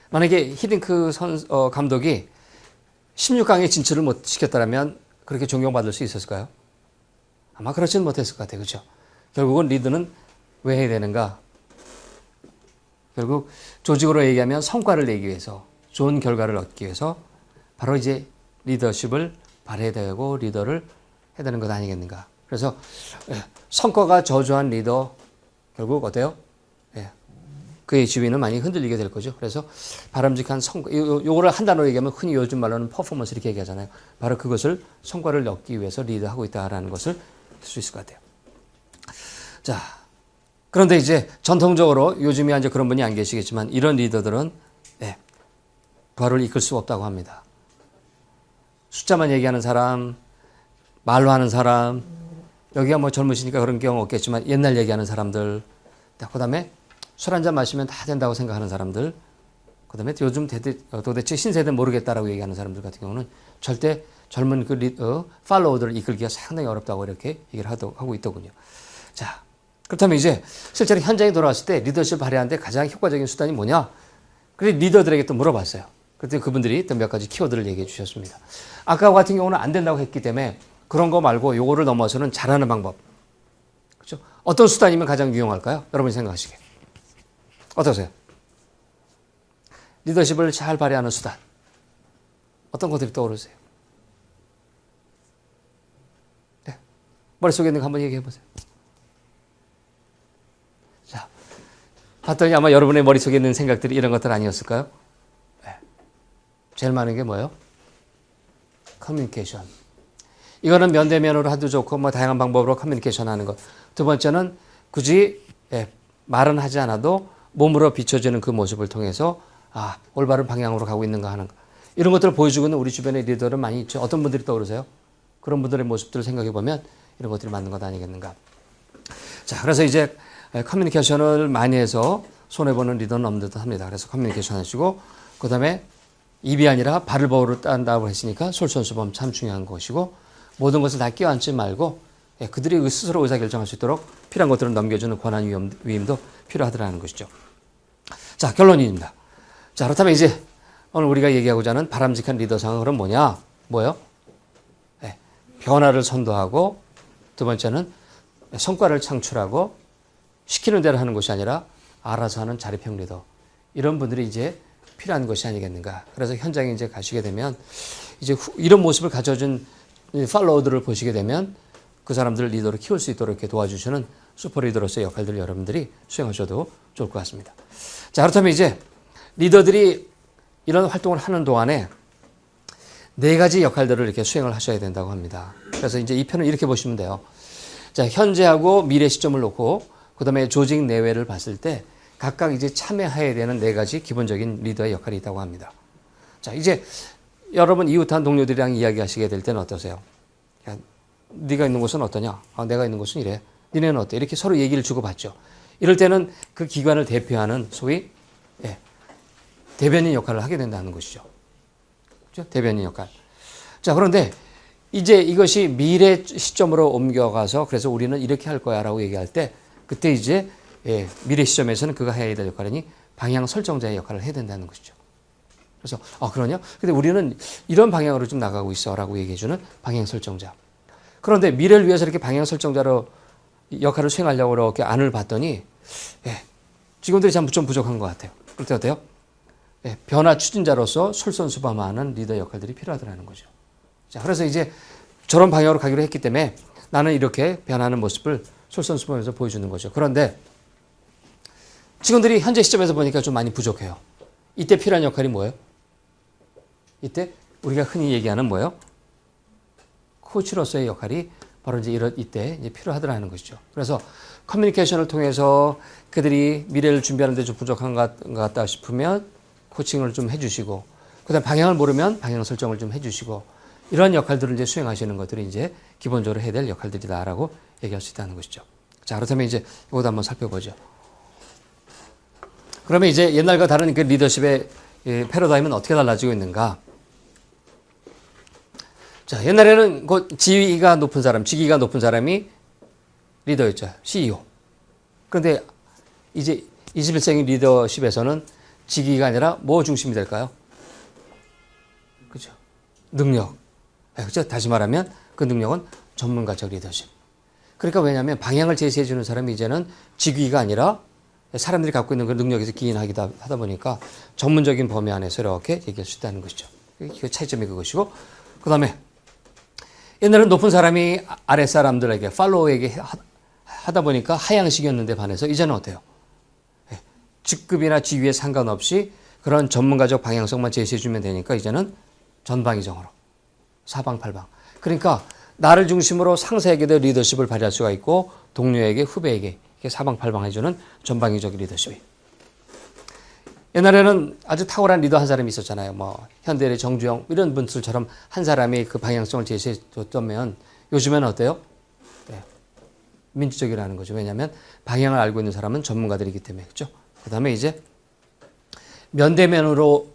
만약에 히딩크 감독이 16강에 진출을 못 시켰다면 그렇게 존경받을 수 있었을까요? 아마 그렇지는 못했을 것 같아요. 그렇죠? 결국은 리드는 왜 해야 되는가? 결국 조직으로 얘기하면 성과를 내기 위해서 좋은 결과를 얻기 위해서 바로 이제 리더십을 발휘해야 되고 리더를 해야 되는 것 아니겠는가. 그래서 성과가 저조한 리더 결국 어때요? 그의 지위는 많이 흔들리게 될 거죠. 그래서 바람직한 성과, 요거를 한 단어로 얘기하면 흔히 요즘 말로는 퍼포먼스 이렇게 얘기하잖아요. 바로 그것을 성과를 얻기 위해서 리드하고 있다라는 것을 알 수 있을 것 같아요. 자, 그런데 이제 전통적으로 요즘에 이제 그런 분이 안 계시겠지만 이런 리더들은 부하를 이끌 수 없다고 합니다. 숫자만 얘기하는 사람, 말로 하는 사람, 여기가 뭐 젊으시니까 그런 경우 없겠지만 옛날 얘기하는 사람들, 그 다음에 술 한잔 마시면 다 된다고 생각하는 사람들, 그 다음에 요즘 도대체 신세대 모르겠다라고 얘기하는 사람들 같은 경우는 절대 젊은 팔로워들을 이끌기가 상당히 어렵다고 이렇게 얘기를 하고 있더군요. 자, 그렇다면 이제 실제로 현장에 돌아왔을 때 리더십을 발휘하는데 가장 효과적인 수단이 뭐냐? 그래서 리더들에게 또 물어봤어요. 그랬더니 그분들이 또 몇 가지 키워드를 얘기해 주셨습니다. 아까 같은 경우는 안 된다고 했기 때문에 그런 거 말고 요거를 넘어서는 잘하는 방법. 그렇죠? 어떤 수단이면 가장 유용할까요? 여러분이 생각하시기에. 어떠세요? 리더십을 잘 발휘하는 수단. 어떤 것들이 떠오르세요? 네. 머릿속에 있는 거 한번 얘기해 보세요. 자, 봤더니 아마 여러분의 머릿속에 있는 생각들이 이런 것들 아니었을까요? 네. 제일 많은 게 뭐예요? 커뮤니케이션. 이거는 면대면으로 하도 좋고 뭐 다양한 방법으로 커뮤니케이션 하는 것. 두 번째는 굳이 말은 하지 않아도 몸으로 비춰지는 그 모습을 통해서 올바른 방향으로 가고 있는가 하는 것. 이런 것들을 보여주고 있는 우리 주변의 리더들은 많이 있죠. 어떤 분들이 떠오르세요? 그런 분들의 모습들을 생각해 보면 이런 것들이 맞는 것 아니겠는가. 자, 그래서 이제 커뮤니케이션을 많이 해서 손해보는 리더는 없는 듯 합니다. 그래서 커뮤니케이션 하시고 그 다음에 입이 아니라 발을 버릇 딴다고 했으니까 솔선수범 참 중요한 것이고 모든 것을 다 끼워앉지 말고 그들이 스스로 의사결정할 수 있도록 필요한 것들을 넘겨주는 권한 위임도 필요하더라는 것이죠. 자, 결론입니다. 자, 그렇다면 이제 오늘 우리가 얘기하고자 하는 바람직한 리더상은 그럼 뭐냐? 뭐예요? 변화를 선도하고 두 번째는 성과를 창출하고 시키는 대로 하는 것이 아니라 알아서 하는 자립형 리더. 이런 분들이 이제 필요한 것이 아니겠는가. 그래서 현장에 이제 가시게 되면 이제 이런 모습을 가져준 팔로워들을 보시게 되면 그 사람들을 리더로 키울 수 있도록 이렇게 도와주시는 슈퍼리더로서의 역할들을 여러분들이 수행하셔도 좋을 것 같습니다. 자, 그렇다면 이제 리더들이 이런 활동을 하는 동안에 네 가지 역할들을 이렇게 수행을 하셔야 된다고 합니다. 그래서 이제 이 편을 이렇게 보시면 돼요. 자, 현재하고 미래 시점을 놓고 그 다음에 조직 내외를 봤을 때 각각 이제 참여해야 되는 네 가지 기본적인 리더의 역할이 있다고 합니다. 자, 이제 여러분 이웃한 동료들이랑 이야기하시게 될 때는 어떠세요? 야, 네가 있는 곳은 어떠냐? 내가 있는 곳은 이래. 니네는 어때? 이렇게 서로 얘기를 주고받죠. 이럴 때는 그 기관을 대표하는 소위 대변인 역할을 하게 된다는 것이죠. 그렇죠? 대변인 역할. 자, 그런데 이제 이것이 미래 시점으로 옮겨가서 그래서 우리는 이렇게 할 거야 라고 얘기할 때 그때 이제 미래 시점에서는 그가 해야 될 역할이니 방향 설정자의 역할을 해야 된다는 것이죠. 그래서 그러냐? 근데 우리는 이런 방향으로 좀 나가고 있어 라고 얘기해주는 방향 설정자. 그런데 미래를 위해서 이렇게 방향 설정자로 역할을 수행하려고 이렇게 안을 봤더니 직원들이 좀 부족한 것 같아요. 그럴 때 어때요? 예, 변화 추진자로서 솔선수범하는 리더 역할들이 필요하다는 거죠. 자, 그래서 이제 저런 방향으로 가기로 했기 때문에 나는 이렇게 변하는 모습을 솔선수범해서 보여주는 거죠. 그런데 직원들이 현재 시점에서 보니까 좀 많이 부족해요. 이때 필요한 역할이 뭐예요? 이때 우리가 흔히 얘기하는 뭐예요? 코치로서의 역할이 바로 이제 이때 이제 필요하더라는 것이죠. 그래서 커뮤니케이션을 통해서 그들이 미래를 준비하는 데 좀 부족한 것 같다 싶으면 코칭을 좀 해주시고, 그다음 방향을 모르면 방향 설정을 좀 해주시고, 이런 역할들을 이제 수행하시는 것들이 이제 기본적으로 해야 될 역할들이다라고 얘기할 수 있다는 것이죠. 자, 그렇다면 이제 이것도 한번 살펴보죠. 그러면 이제 옛날과 다른 그 리더십의 패러다임은 어떻게 달라지고 있는가? 자, 옛날에는 그 지위가 높은 사람, 직위가 높은 사람이 리더였죠. CEO. 그런데 이제 21세기 리더십에서는 직위가 아니라 뭐 중심이 될까요? 그죠? 능력. 그죠? 다시 말하면 그 능력은 전문가적 리더십. 그러니까 왜냐하면 방향을 제시해 주는 사람이 이제는 직위가 아니라 사람들이 갖고 있는 그 능력에서 기인하기도 하다 보니까 전문적인 범위 안에서 이렇게 얘기할 수 있다는 것이죠. 그 차이점이 그것이고, 그 다음에 옛날에는 높은 사람이 아랫 사람들에게, 팔로워에게 하다 보니까 하향식이었는데 반해서 이제는 어때요? 직급이나 직위에 상관없이 그런 전문가적 방향성만 제시해주면 되니까 이제는 전방위적으로 사방팔방. 그러니까 나를 중심으로 상사에게도 리더십을 발휘할 수가 있고 동료에게, 후배에게 이렇게 사방팔방 해주는 전방위적 리더십이. 옛날에는 아주 탁월한 리더 한 사람이 있었잖아요. 뭐 현대의 정주영 이런 분들처럼 한 사람이 그 방향성을 제시해줬다면 요즘에는 어때요? 네. 민주적이라는 거죠. 왜냐하면 방향을 알고 있는 사람은 전문가들이기 때문에. 그렇죠? 그 다음에 이제 면대면으로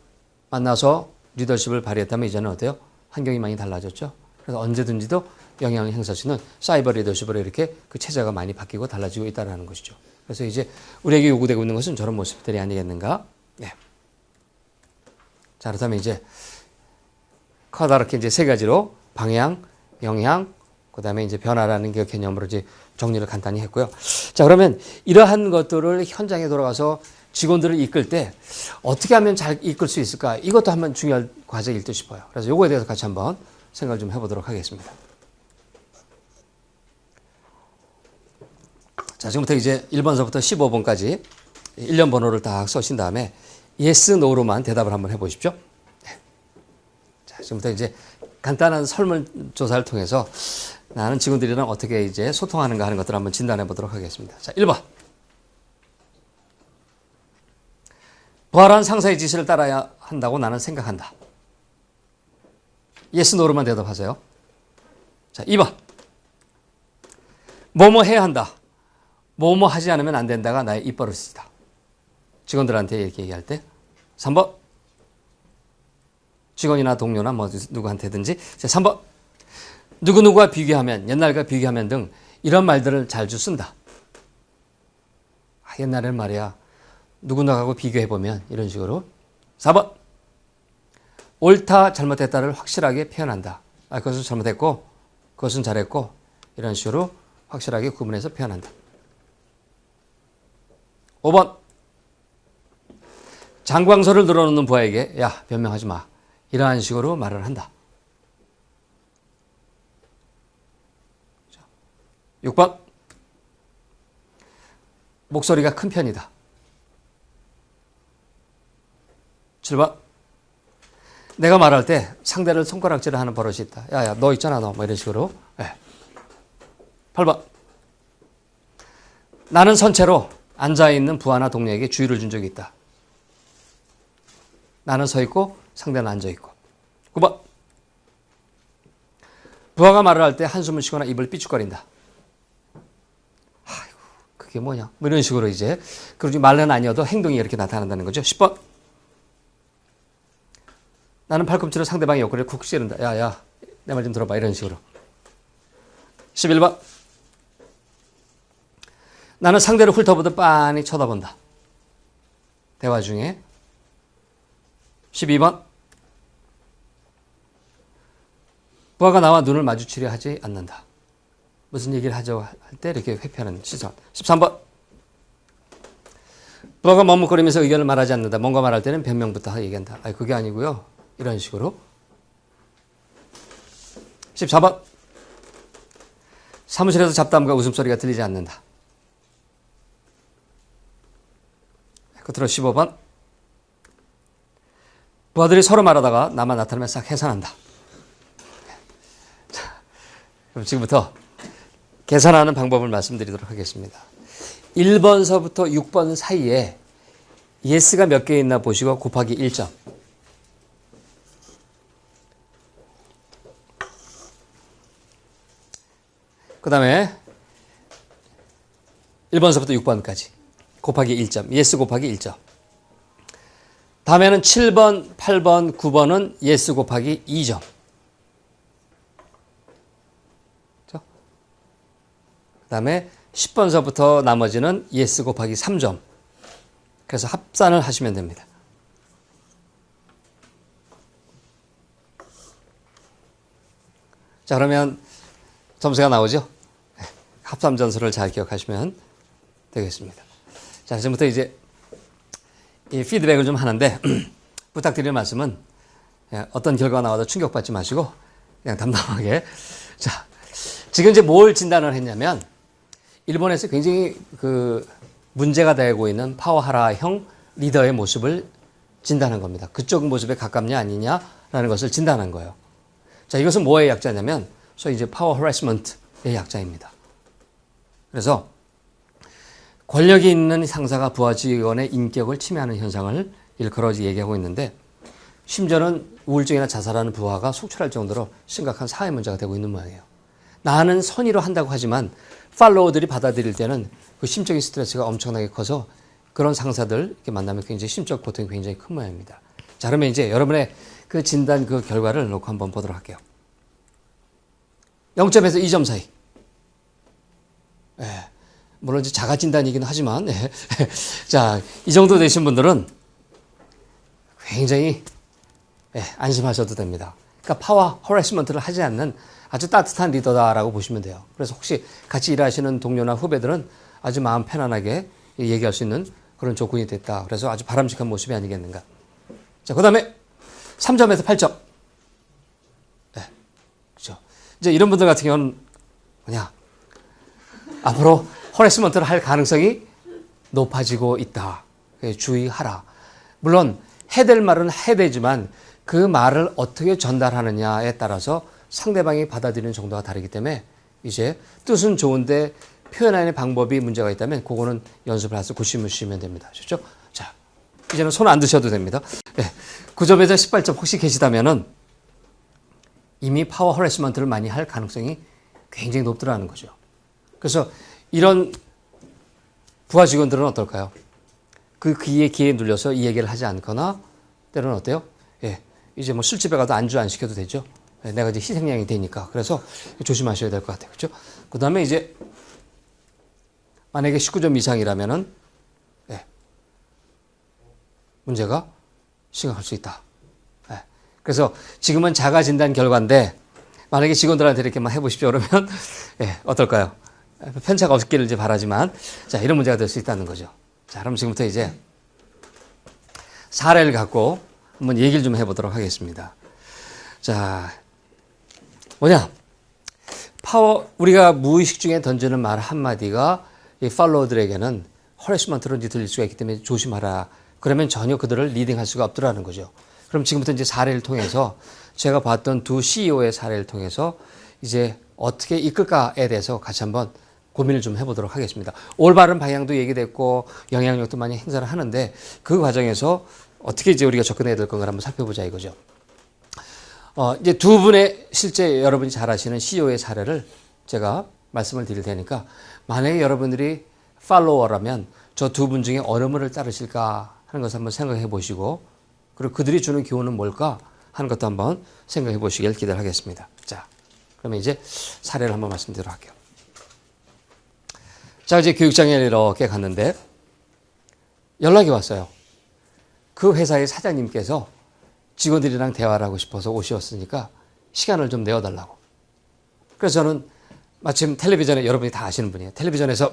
만나서 리더십을 발휘했다면 이제는 어때요? 환경이 많이 달라졌죠. 그래서 언제든지도 영향을 행사할 수 있는 사이버 리더십으로 이렇게 그 체제가 많이 바뀌고 달라지고 있다는 것이죠. 그래서 이제 우리에게 요구되고 있는 것은 저런 모습들이 아니겠는가? 네. 자, 그렇다면 이제 커다랗게 이제 세 가지로 방향, 영향, 그 다음에 이제 변화라는 그 개념으로 이제 정리를 간단히 했고요. 자, 그러면 이러한 것들을 현장에 돌아가서 직원들을 이끌 때 어떻게 하면 잘 이끌 수 있을까? 이것도 한번 중요한 과제일 듯 싶어요. 그래서 요거에 대해서 같이 한번 생각을 좀 해보도록 하겠습니다. 자, 지금부터 이제 1번서부터 15번까지 1년 번호를 딱 써신 다음에 yes, no로만 대답을 한번 해보십시오. 네. 자, 지금부터 이제 간단한 설문조사를 통해서 나는 직원들이랑 어떻게 이제 소통하는가 하는 것들을 한번 진단해 보도록 하겠습니다. 자, 1번. 부활한 상사의 지시를 따라야 한다고 나는 생각한다. yes, no로만 대답하세요. 자, 2번. 뭐뭐 해야 한다. 뭐뭐 하지 않으면 안 된다가 나의 입버릇이다. 직원들한테 이렇게 얘기할 때. 3번. 직원이나 동료나 뭐 누구한테든지. 자, 3번. 누구누구와 비교하면, 옛날과 비교하면 등 이런 말들을 자주 쓴다. 옛날에는 말이야. 누구누구하고 비교해보면 이런 식으로. 4번. 옳다, 잘못했다를 확실하게 표현한다. 그것은 잘못했고, 그것은 잘했고, 이런 식으로 확실하게 구분해서 표현한다. 5번. 장광설을 늘어놓는 부하에게 야, 변명하지 마. 이러한 식으로 말을 한다. 6번. 목소리가 큰 편이다. 7번. 내가 말할 때 상대를 손가락질을 하는 버릇이 있다. 야야, 너 있잖아, 너. 뭐 이런 식으로. 네. 8번. 나는 선체로 앉아있는 부하나 동료에게 주의를 준 적이 있다. 나는 서 있고 상대는 앉아 있고. 9번. 부하가 말을 할 때 한숨을 쉬거나 입을 삐죽거린다. 아이고, 그게 뭐냐. 뭐 이런 식으로 이제. 그리고 말은 아니어도 행동이 이렇게 나타난다는 거죠. 10번. 나는 팔꿈치로 상대방의 옆구리를 쿡 찌른다. 야야, 내 말 좀 들어봐. 이런 식으로. 11번. 나는 상대를 훑어보듯 빤히 쳐다본다. 대화 중에. 12번. 부하가 나와 눈을 마주치려 하지 않는다. 무슨 얘기를 하자고 할 때 이렇게 회피하는 시선. 13번. 뭐가 머뭇거리면서 의견을 말하지 않는다. 뭔가 말할 때는 변명부터 얘기한다. 아니, 그게 아니고요. 이런 식으로. 14번. 사무실에서 잡담과 웃음소리가 들리지 않는다. 끝으로 15번. 부하들이 서로 말하다가 나만 나타나면 싹 해산한다. 자, 그럼 지금부터 계산하는 방법을 말씀드리도록 하겠습니다. 1번서부터 6번 사이에 yes가 몇 개 있나 보시고 곱하기 1점. 그 다음에 1번서부터 6번까지 곱하기 1점. yes 곱하기 1점. 다음에는 7번, 8번, 9번은 yes 곱하기 2점. 그 다음에 10번서부터 나머지는 yes 곱하기 3점. 그래서 합산을 하시면 됩니다. 자, 그러면 점수가 나오죠? 합산 점수를 잘 기억하시면 되겠습니다. 자, 지금부터 이제 이 피드백을 좀 하는데 부탁드리는 말씀은 어떤 결과가 나와도 충격받지 마시고 그냥 담담하게. 자, 지금 이제 뭘 진단을 했냐면 일본에서 굉장히 그 문제가 되고 있는 파워하라형 리더의 모습을 진단한 겁니다. 그쪽 모습에 가깝냐 아니냐라는 것을 진단한 거예요. 자, 이것은 뭐의 약자냐면 소위 이제 파워 허래스먼트의 약자입니다. 그래서 권력이 있는 상사가 부하 직원의 인격을 침해하는 현상을 일컬어지 얘기하고 있는데 심지어는 우울증이나 자살하는 부하가 속출할 정도로 심각한 사회 문제가 되고 있는 모양이에요. 나는 선의로 한다고 하지만 팔로워들이 받아들일 때는 그 심적인 스트레스가 엄청나게 커서 그런 상사들 이렇게 만나면 굉장히 심적 고통이 굉장히 큰 모양입니다. 자, 그러면 이제 여러분의 그 진단 그 결과를 놓고 한번 보도록 할게요. 0점에서 2점 사이. 물론 이제 자가 진단이긴 하지만, 자, 이 정도 되신 분들은 굉장히 안심하셔도 됩니다. 그러니까 파워 허래스먼트를 하지 않는 아주 따뜻한 리더다라고 보시면 돼요. 그래서 혹시 같이 일하시는 동료나 후배들은 아주 마음 편안하게 얘기할 수 있는 그런 조건이 됐다. 그래서 아주 바람직한 모습이 아니겠는가. 자, 그 다음에 3점에서 8점. 그렇죠. 이제 이런 분들 같은 경우는 뭐냐. 앞으로 허래스먼트를 할 가능성이 높아지고 있다. 주의하라. 물론 해될 말은 해되지만 그 말을 어떻게 전달하느냐에 따라서 상대방이 받아들이는 정도가 다르기 때문에 이제 뜻은 좋은데 표현하는 방법이 문제가 있다면 그거는 연습을 해서 고치시면 됩니다. 아셨죠? 자, 이제는 손 안 드셔도 됩니다. 9점에서 18점 혹시 계시다면은 이미 파워 허래스먼트를 많이 할 가능성이 굉장히 높더라는 거죠. 그래서 이런 부하 직원들은 어떨까요? 그 기회에 눌려서 이 얘기를 하지 않거나 때로는 어때요? 이제 뭐 술집에 가도 안주 안 시켜도 되죠. 내가 이제 희생양이 되니까. 그래서 조심하셔야 될 것 같아요. 그렇죠? 그 다음에 이제 만약에 19점 이상이라면은 문제가 심각할 수 있다. 그래서 지금은 자가 진단 결과인데 만약에 직원들한테 이렇게만 해보십시오. 그러면 어떨까요? 편차가 없기를 이제 바라지만 자, 이런 문제가 될 수 있다는 거죠. 자, 그럼 지금부터 이제 사례를 갖고 한번 얘기를 좀 해보도록 하겠습니다. 자, 뭐냐? 우리가 무의식 중에 던지는 말 한마디가 이 팔로워들에게는 허래스먼트로 들릴 수가 있기 때문에 조심하라. 그러면 전혀 그들을 리딩할 수가 없더라는 거죠. 그럼 지금부터 이제 사례를 통해서 제가 봤던 두 CEO의 사례를 통해서 이제 어떻게 이끌까에 대해서 같이 한번 고민을 좀 해보도록 하겠습니다. 올바른 방향도 얘기됐고 영향력도 많이 행사를 하는데 그 과정에서 어떻게 이제 우리가 접근해야 될 건가를 한번 살펴보자 이거죠. 이제 두 분의 실제 여러분이 잘 아시는 CEO의 사례를 제가 말씀을 드릴 테니까 만약에 여러분들이 팔로워라면 저 두 분 중에 어느 분을 따르실까 하는 것을 한번 생각해 보시고 그리고 그들이 주는 교훈은 뭘까 하는 것도 한번 생각해 보시길 기대를 하겠습니다. 자, 그러면 이제 사례를 한번 말씀드리도록 할게요. 자, 이제 교육장에 이렇게 갔는데 연락이 왔어요. 그 회사의 사장님께서 직원들이랑 대화를 하고 싶어서 오셨으니까 시간을 좀 내어달라고. 그래서 저는 마침 텔레비전에 여러분이 다 아시는 분이에요. 텔레비전에서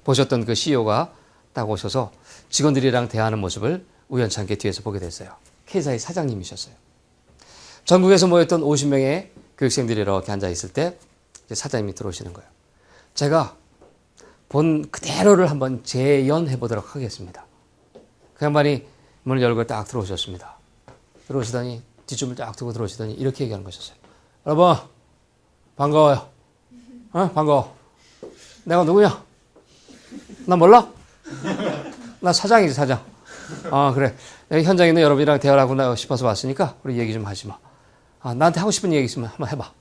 보셨던 그 CEO가 딱 오셔서 직원들이랑 대화하는 모습을 우연찮게 뒤에서 보게 됐어요. K사의 사장님이셨어요. 전국에서 모였던 50명의 교육생들이 이렇게 앉아있을 때 사장님이 들어오시는 거예요. 제가 본 그대로를 한번 재연해 보도록 하겠습니다. 그 양반이 문을 열고 딱 들어오셨습니다. 들어오시더니 뒷줄을 딱 두고 들어오시더니 이렇게 얘기하는 것이었어요. 여러분 반가워요. 반가워. 내가 누구냐? 나 몰라? 나 사장이지 사장. 그래. 여기 현장에 있는 여러분이랑 대화를 하고 싶어서 왔으니까 우리 얘기 좀 하지 마. 나한테 하고 싶은 얘기 있으면 한번 해봐.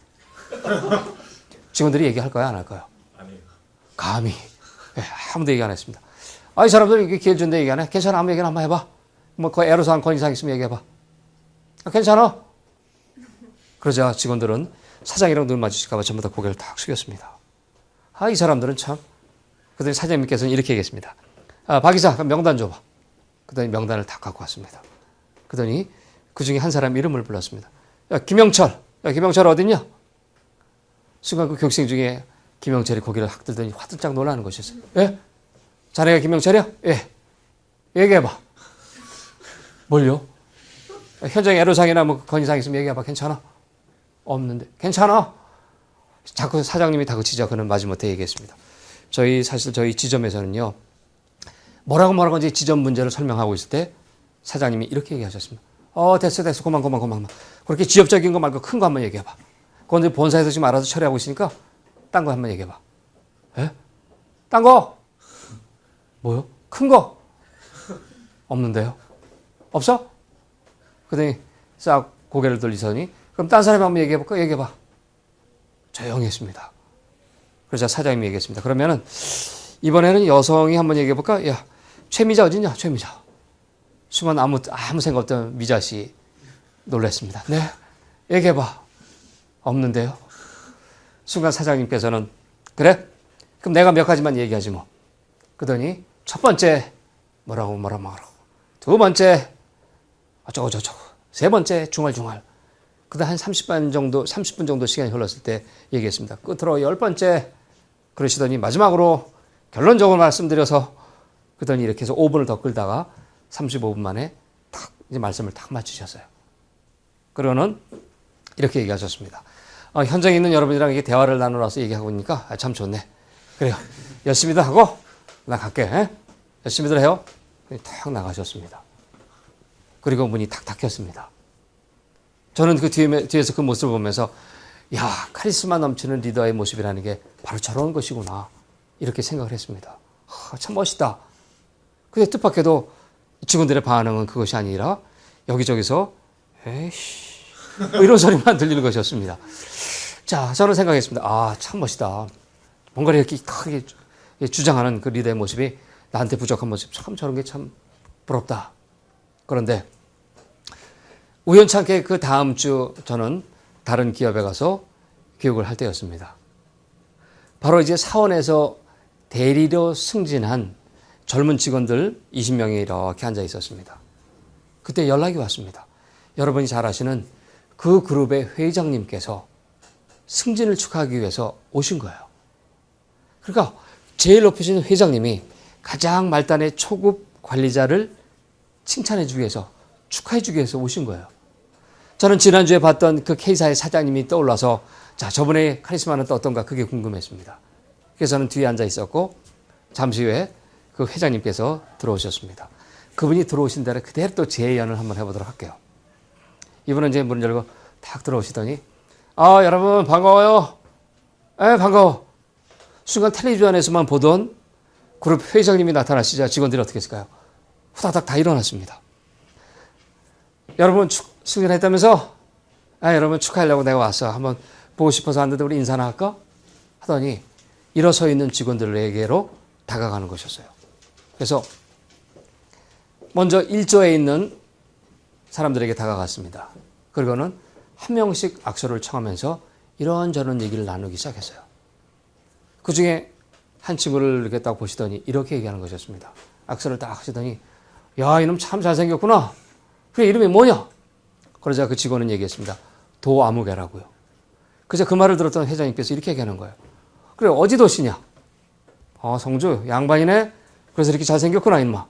직원들이 얘기할 거야 안 할 거야? 아니요. 감히. 아무도 얘기 안 했습니다. 이 사람들 이렇게 기회 준데 얘기 안 해? 괜찮아. 아무 얘기나 한번 해봐. 그 애로사항 건의사항 있으면 얘기해봐. 괜찮아? 그러자 직원들은 사장이랑 눈 마주칠까봐 전부 다 고개를 탁 숙였습니다. 이 사람들은 참. 그랬더니 사장님께서는 이렇게 얘기했습니다. 박 이사, 그럼 명단 줘봐. 그랬더니 명단을 다 갖고 왔습니다. 그러더니 그 중에 한 사람 이름을 불렀습니다. 야, 김영철. 야, 김영철 어딨냐? 순간 그 교육생 중에 김영철이 고개를 확 들더니 화들짝 놀라는 것이었어요. 예? 자네가 김영철이야? 예. 얘기해봐. 뭘요? 현장 애로사항이나 뭐 건의사항 있으면 얘기해봐. 괜찮아? 없는데. 괜찮아? 자꾸 사장님이 다그치자 그는 마지못해 얘기했습니다. 사실 저희 지점에서는요. 뭐라고 이제 지점 문제를 설명하고 있을 때 사장님이 이렇게 얘기하셨습니다. 됐어. 그만. 그렇게 지역적인 거 말고 큰 거 한번 얘기해봐. 그건 이제 본사에서 지금 알아서 처리하고 있으니까 딴 거 한번 얘기해봐. 예? 딴 거? 뭐요? 큰 거? 없는데요? 없어? 그러더니 싹 고개를 돌리더니 그럼 딴 사람이 한번 얘기해볼까? 얘기해봐. 조용히 했습니다. 그래서 사장님이 얘기했습니다. 그러면은 이번에는 여성이 한번 얘기해볼까? 야, 최미자 어딨냐? 최미자. 순간 아무 생각 없던 미자 씨 놀랐습니다. 네, 얘기해봐. 없는데요? 순간 사장님께서는 그래? 그럼 내가 몇 가지만 얘기하지 뭐. 그러더니 첫 번째 뭐라고 두 번째 어쩌고 세 번째 중얼중얼. 그다음 한 30분 정도 시간이 흘렀을 때 얘기했습니다. 끝으로 10번째 그러시더니 마지막으로 결론적으로 말씀드려서 그러더니 이렇게 해서 5분을 더 끌다가 35분 만에 탁 이제 말씀을 탁 맞추셨어요. 그러고는 이렇게 얘기하셨습니다. 현장에 있는 여러분이랑 이게 대화를 나누어서 얘기하고 있으니까 참 좋네. 그래요. 열심히들 하고 나 갈게. 에? 열심히들 해요. 탁 나가셨습니다. 그리고 문이 탁 닫혔습니다. 저는 그 뒤에서 그 모습을 보면서 야, 카리스마 넘치는 리더의 모습이라는 게 바로 저런 것이구나. 이렇게 생각을 했습니다. 참 멋있다. 근데 뜻밖에도 직원들의 반응은 그것이 아니라 여기저기서 에이씨 뭐 이런 소리만 들리는 것이었습니다. 자, 저는 생각했습니다. 참 멋있다. 뭔가 이렇게 크게 주장하는 그 리더의 모습이 나한테 부족한 모습. 참 저런 게 참 부럽다. 그런데 우연찮게 그 다음 주 저는 다른 기업에 가서 교육을 할 때였습니다. 바로 이제 사원에서 대리로 승진한 젊은 직원들 20명이 이렇게 앉아 있었습니다. 그때 연락이 왔습니다. 여러분이 잘 아시는 그 그룹의 회장님께서 승진을 축하하기 위해서 오신 거예요. 그러니까 제일 높으신 회장님이 가장 말단의 초급 관리자를 칭찬해 주기 위해서 축하해 주기 위해서 오신 거예요. 저는 지난주에 봤던 그 K사의 사장님이 떠올라서 자, 저분의 카리스마는 또 어떤가 그게 궁금했습니다. 그래서 저는 뒤에 앉아 있었고 잠시 후에 그 회장님께서 들어오셨습니다. 그분이 들어오신 대로 그대로 또 재연을 한번 해보도록 할게요. 이분은 이제 문을 열고 탁 들어오시더니 여러분 반가워요. 반가워. 순간 텔레비전에서만 보던 그룹 회장님이 나타나시자 직원들이 어떻게 했을까요? 후다닥 다 일어났습니다. 여러분 승진했다면서? 여러분 축하하려고 내가 왔어. 한번 보고 싶어서 왔는데 우리 인사나 할까? 하더니 일어서 있는 직원들에게로 다가가는 것이었어요. 그래서 먼저 1조에 있는 사람들에게 다가갔습니다. 그리고는 한 명씩 악수를 청하면서 이런저런 얘기를 나누기 시작했어요. 그 중에 한 친구를 이렇게 딱 보시더니 이렇게 얘기하는 것이었습니다. 악수를 딱 하시더니 야, 이놈 참 잘생겼구나. 그래, 이름이 뭐냐? 그러자 그 직원은 얘기했습니다. 도아무개라고요. 그래서 그 말을 들었던 회장님께서 이렇게 얘기하는 거예요. 그래, 어디 도시냐? 성주, 양반이네? 그래서 이렇게 잘생겼구나, 임마.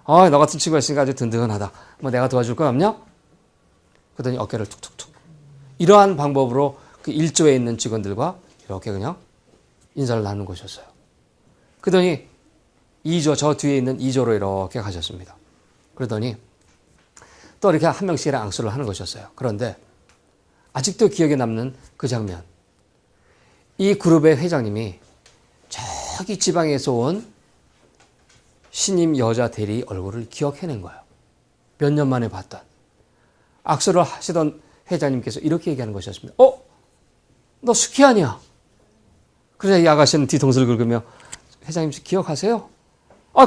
아, 너 같은 친구가 있으니까 아주 든든하다. 뭐 내가 도와줄 거 없냐? 그러더니 어깨를 툭툭툭. 이러한 방법으로 그 1조에 있는 직원들과 이렇게 그냥 인사를 나눈 것이었어요. 그러더니 2조, 저 뒤에 있는 2조로 이렇게 가셨습니다. 그러더니 또 이렇게 한 명씩이랑 앙수를 하는 것이었어요. 그런데 아직도 기억에 남는 그 장면. 이 그룹의 회장님이 저기 지방에서 온 신임 여자 대리 얼굴을 기억해낸 거예요. 몇 년 만에 봤던. 악수를 하시던 회장님께서 이렇게 얘기하는 것이었습니다. 너 스키 아니야? 그래서 이 아가씨는 뒤통수를 긁으며 회장님 기억하세요?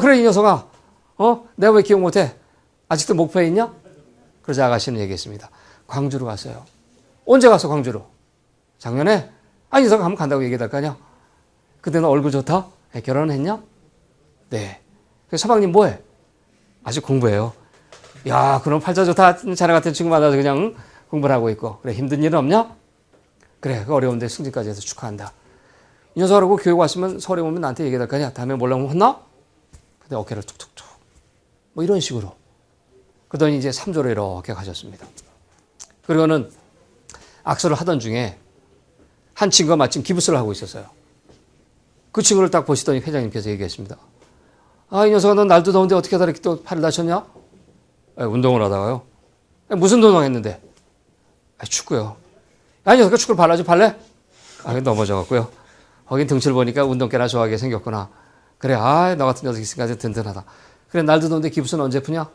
그래 이 녀석아. 내가 왜 기억 못해? 아직도 목포에 있냐? 그러자 아가씨는 얘기했습니다. 광주로 갔어요. 언제 갔어 광주로? 작년에? 이 녀석 한번 간다고 얘기할 거 아니야? 그때 너 얼굴 좋다? 결혼했냐? 네. 그래서 서방님 뭐해? 아직 공부해요. 야, 그럼 팔자 좋다. 자네 같은 친구 만나서 그냥 공부를 하고 있고. 그래, 힘든 일은 없냐? 그래, 그 어려운데 승진까지 해서 축하한다. 이 녀석하고 교육 왔으면 서울에 오면 나한테 얘기할 거 아니야? 다음에 몰라오면 혼나? 근데 어깨를 툭툭툭. 뭐 이런 식으로. 그러더니 이제 3조로 이렇게 가셨습니다. 그리고는 악수를 하던 중에 한 친구가 마침 기부스를 하고 있었어요. 그 친구를 딱 보시더니 회장님께서 얘기했습니다. 이 녀석아, 넌 날도 더운데 어떻게 하다 이렇게 또 팔을 다쳤냐? 운동을 하다가요. 무슨 운동 했는데? 축구요. 이 녀석아, 축구를 발라줘, 발래? 넘어져갖고요. 거긴 등치를 보니까 운동깨나 좋아하게 생겼구나. 그래, 너 같은 녀석 있으니까 아주 든든하다. 그래, 날도 더운데 기부스는 언제 푸냐?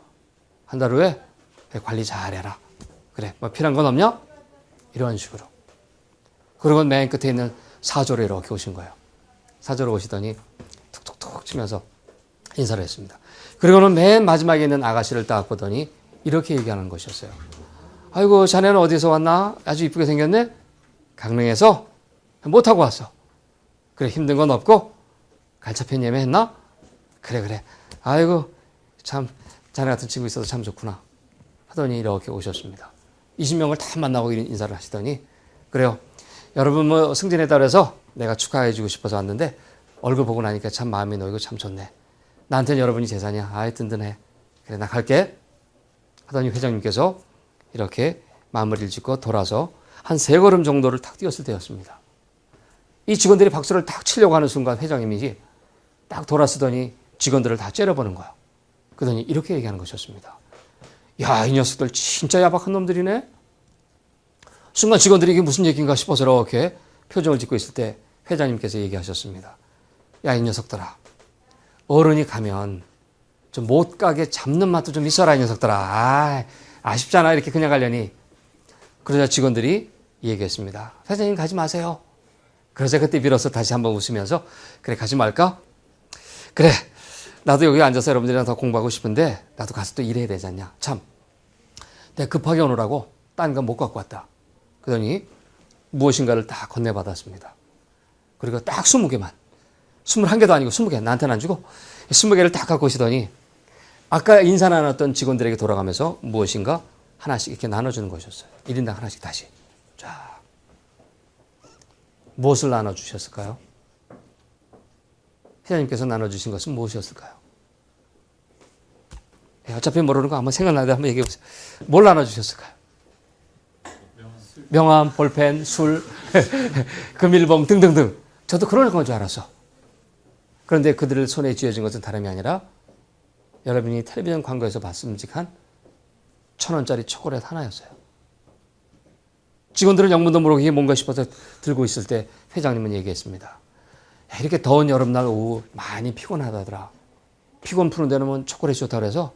한 달 후에? 그래, 관리 잘해라. 그래, 뭐 필요한 건 없냐? 이런 식으로. 그리고 맨 끝에 있는 4조로 이렇게 오신 거예요. 4조로 오시더니 툭툭툭 치면서 인사를 했습니다. 그리고는 맨 마지막에 있는 아가씨를 딱 보더니 이렇게 얘기하는 것이었어요. 아이고, 자네는 어디서 왔나? 아주 이쁘게 생겼네? 강릉에서? 뭐 타고 왔어? 그래, 힘든 건 없고? 갈차편 예매했나? 그래. 아이고, 참, 자네 같은 친구 있어서 참 좋구나. 하더니 이렇게 오셨습니다. 20명을 다 만나고 인사를 하시더니, 그래요. 여러분 뭐 승진했다 그래서 내가 축하해주고 싶어서 왔는데 얼굴 보고 나니까 참 마음이 놓이고 참 좋네. 나한테는 여러분이 재산이야. 든든해. 그래, 나 갈게. 하더니 회장님께서 이렇게 마무리를 짓고 돌아서 한 3걸음 정도를 탁 뛰었을 때였습니다. 이 직원들이 박수를 탁 치려고 하는 순간 회장님이 딱 돌아서더니 직원들을 다 째려보는 거야. 그러더니 이렇게 얘기하는 것이었습니다. 야, 이 녀석들 진짜 야박한 놈들이네. 순간 직원들이 이게 무슨 얘기인가 싶어서 이렇게 표정을 짓고 있을 때 회장님께서 얘기하셨습니다. 야, 이 녀석들아. 어른이 가면 좀 못 가게 잡는 맛도 좀 있어라, 이 녀석들아. 아쉽잖아, 이렇게 그냥 가려니. 그러자 직원들이 얘기했습니다. 회장님 가지 마세요. 그러자 그때 비로소 다시 한번 웃으면서 그래, 가지 말까? 그래, 나도 여기 앉아서 여러분들이랑 더 공부하고 싶은데 나도 가서 또 일해야 되지 않냐. 참, 내가 급하게 오느라고 딴 건 못 갖고 왔다. 그러더니 무엇인가를 다 건네받았습니다. 그리고 딱 20개만. 21개도 아니고 20개. 나한테는 안 주고 20개를 딱 갖고 오시더니 아까 인사 나눴던 직원들에게 돌아가면서 무엇인가 하나씩 이렇게 나눠주는 것이었어요. 1인당 하나씩 다시. 자, 무엇을 나눠주셨을까요? 회장님께서 나눠주신 것은 무엇이었을까요? 어차피 모르는 거 한번 생각나는데 한번 얘기해 보세요. 뭘 나눠주셨을까요? 명함, 볼펜, 술, 금일봉 등등등. 저도 그럴 건 줄 알았어. 그런데 그들을 손에 쥐어진 것은 다름이 아니라 여러분이 텔레비전 광고에서 봤음직한 1,000원짜리 초콜릿 하나였어요. 직원들은 영문도 모르고 이게 뭔가 싶어서 들고 있을 때 회장님은 얘기했습니다. 이렇게 더운 여름날 오후 많이 피곤하다더라. 피곤 푸는 데는 초콜릿이 좋다고 해서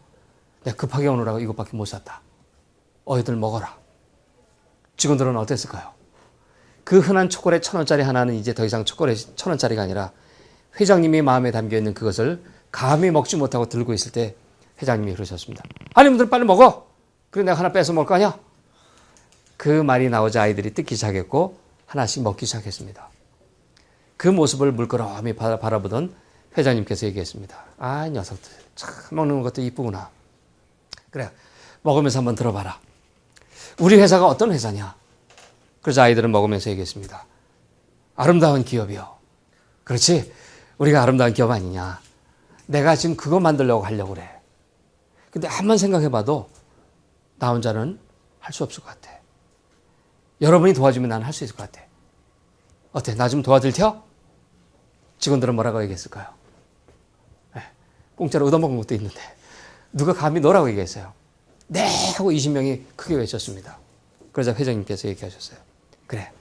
내가 급하게 오느라고 이것밖에 못 샀다. 어이들 먹어라. 직원들은 어땠을까요? 그 흔한 초콜릿 1,000원짜리 하나는 이제 더 이상 초콜릿 1,000원짜리가 아니라 회장님이 마음에 담겨있는 그것을 감히 먹지 못하고 들고 있을 때 회장님이 그러셨습니다. 아니, 분들 빨리 먹어. 그래, 내가 하나 뺏어 먹을 거 아니야? 그 말이 나오자 아이들이 뜯기 시작했고 하나씩 먹기 시작했습니다. 그 모습을 물끄러미 바라보던 회장님께서 얘기했습니다. 아, 이 녀석들 참 먹는 것도 이쁘구나. 그래, 먹으면서 한번 들어봐라. 우리 회사가 어떤 회사냐? 그래서 아이들은 먹으면서 얘기했습니다. 아름다운 기업이요. 그렇지, 우리가 아름다운 기업 아니냐. 내가 지금 그거 만들려고 하려고 그래. 근데 한번 생각해봐도 나 혼자는 할 수 없을 것 같아. 여러분이 도와주면 나는 할 수 있을 것 같아. 어때? 나 좀 도와줄 텨? 직원들은 뭐라고 얘기했을까요? 네, 공짜로 얻어먹은 것도 있는데 누가 감히 너라고 얘기했어요. 네 하고 20명이 크게 외쳤습니다. 그러자 회장님께서 얘기하셨어요. 그래,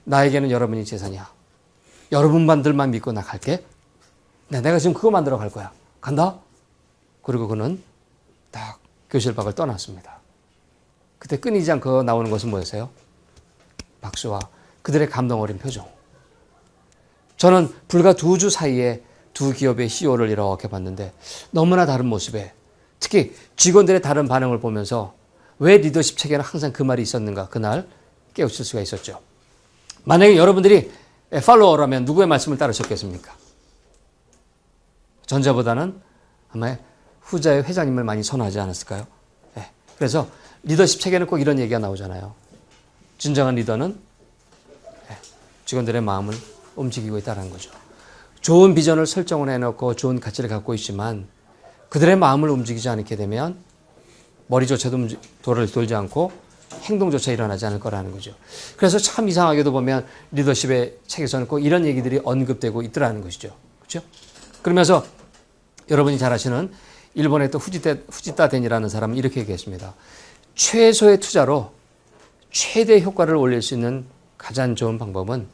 나에게는 여러분이 재산이야. 여러분만들만 믿고 나 갈게. 내가 지금 그거 만들어 갈 거야. 간다? 그리고 그는 딱 교실 밖을 떠났습니다. 그때 끊이지 않고 나오는 것은 뭐였어요? 박수와 그들의 감동 어린 표정. 저는 불과 2주 사이에 두 기업의 CEO를 이렇게 봤는데 너무나 다른 모습에 특히 직원들의 다른 반응을 보면서 왜 리더십 체계는 항상 그 말이 있었는가 그날 깨우칠 수가 있었죠. 만약에 여러분들이 팔로워라면 누구의 말씀을 따르셨겠습니까? 전자보다는 아마 후자의 회장님을 많이 선호하지 않았을까요? 네. 그래서 리더십 체계는 꼭 이런 얘기가 나오잖아요. 진정한 리더는 직원들의 마음을 움직이고 있다는 거죠. 좋은 비전을 설정을 해놓고 좋은 가치를 갖고 있지만 그들의 마음을 움직이지 않게 되면 머리조차도 돌지 않고 행동조차 일어나지 않을 거라는 거죠. 그래서 참 이상하게도 보면 리더십의 책에서는 꼭 이런 얘기들이 언급되고 있더라는 것이죠. 그렇죠? 그러면서 여러분이 잘 아시는 일본의 또 후지타 덴이라는 사람은 이렇게 얘기했습니다. 최소의 투자로 최대 효과를 올릴 수 있는 가장 좋은 방법은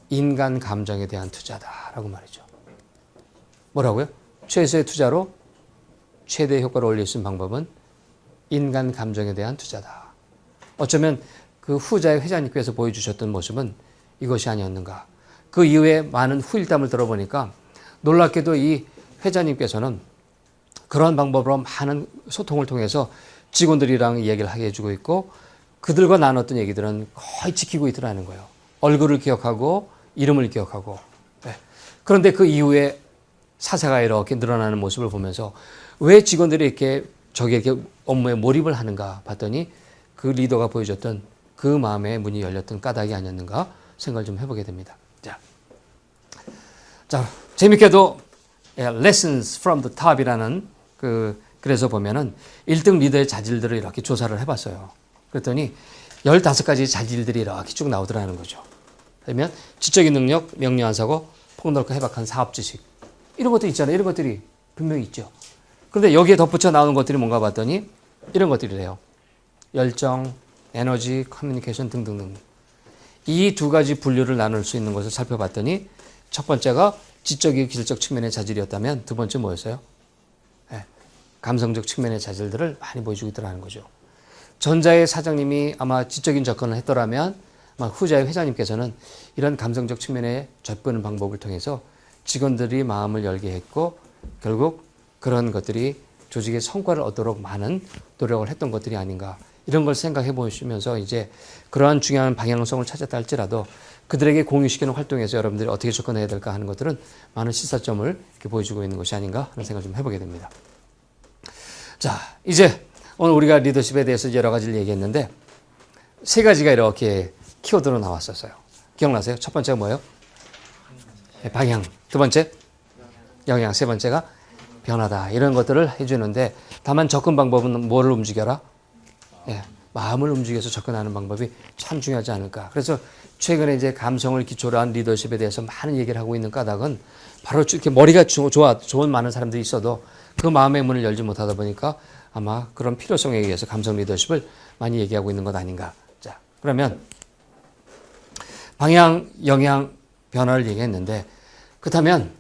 인간 감정에 대한 투자다라고 말이죠. 뭐라고요? 최소의 투자로 최대 효과를 올릴 수 있는 방법은 인간 감정에 대한 투자다. 어쩌면 그 후자의 회장님께서 보여주셨던 모습은 이것이 아니었는가. 그 이후에 많은 후일담을 들어보니까 놀랍게도 이 회장님께서는 그런 방법으로 많은 소통을 통해서 직원들이랑 얘기를 하게 해주고 있고 그들과 나눴던 얘기들은 거의 지키고 있더라는 거예요. 얼굴을 기억하고 이름을 기억하고. 네. 그런데 그 이후에 사세가 이렇게 늘어나는 모습을 보면서 왜 직원들이 이렇게 업무에 몰입을 하는가 봤더니 그 리더가 보여줬던 그 마음의 문이 열렸던 까닭이 아니었는가 생각을 좀 해보게 됩니다. 자, 재밌게도 Lessons from the Top이라는 그래서 보면은 1등 리더의 자질들을 이렇게 조사를 해봤어요. 그랬더니 15가지 자질들이 이렇게 쭉 나오더라는 거죠. 그러면 지적인 능력, 명료한 사고, 폭넓고 해박한 사업 지식 이런 것도 있잖아요. 이런 것들이 분명히 있죠. 그런데 여기에 덧붙여 나오는 것들이 뭔가 봤더니 이런 것들이래요. 열정, 에너지, 커뮤니케이션 등등등. 이 2가지 분류를 나눌 수 있는 것을 살펴봤더니 첫 번째가 지적이고 기술적 측면의 자질이었다면 두 번째 뭐였어요? 네, 감성적 측면의 자질들을 많이 보여주고 있더라는 거죠. 전자의 사장님이 아마 지적인 접근을 했더라면 아마 후자의 회장님께서는 이런 감성적 측면의 접근 방법을 통해서 직원들이 마음을 열게 했고 결국 그런 것들이 조직의 성과를 얻도록 많은 노력을 했던 것들이 아닌가 이런 걸 생각해 보시면서 이제 그러한 중요한 방향성을 찾았다 할지라도 그들에게 공유시키는 활동에서 여러분들이 어떻게 접근해야 될까 하는 것들은 많은 시사점을 이렇게 보여주고 있는 것이 아닌가 하는 생각을 좀 해보게 됩니다. 자, 이제 오늘 우리가 리더십에 대해서 여러 가지를 얘기했는데 3가지가 이렇게 키워드로 나왔었어요. 기억나세요? 첫 번째가 뭐예요? 방향. 두 번째? 영향. 세 번째가 변화다. 이런 것들을 해주는데 다만 접근 방법은 뭐를 움직여라? 마음을 움직여서 접근하는 방법이 참 중요하지 않을까. 그래서 최근에 이제 감성을 기초로 한 리더십에 대해서 많은 얘기를 하고 있는 까닭은 바로 이렇게 머리가 좋은 많은 사람들이 있어도 그 마음의 문을 열지 못하다 보니까 아마 그런 필요성에 의해서 감성 리더십을 많이 얘기하고 있는 것 아닌가. 자, 그러면 방향, 영향, 변화를 얘기했는데 그렇다면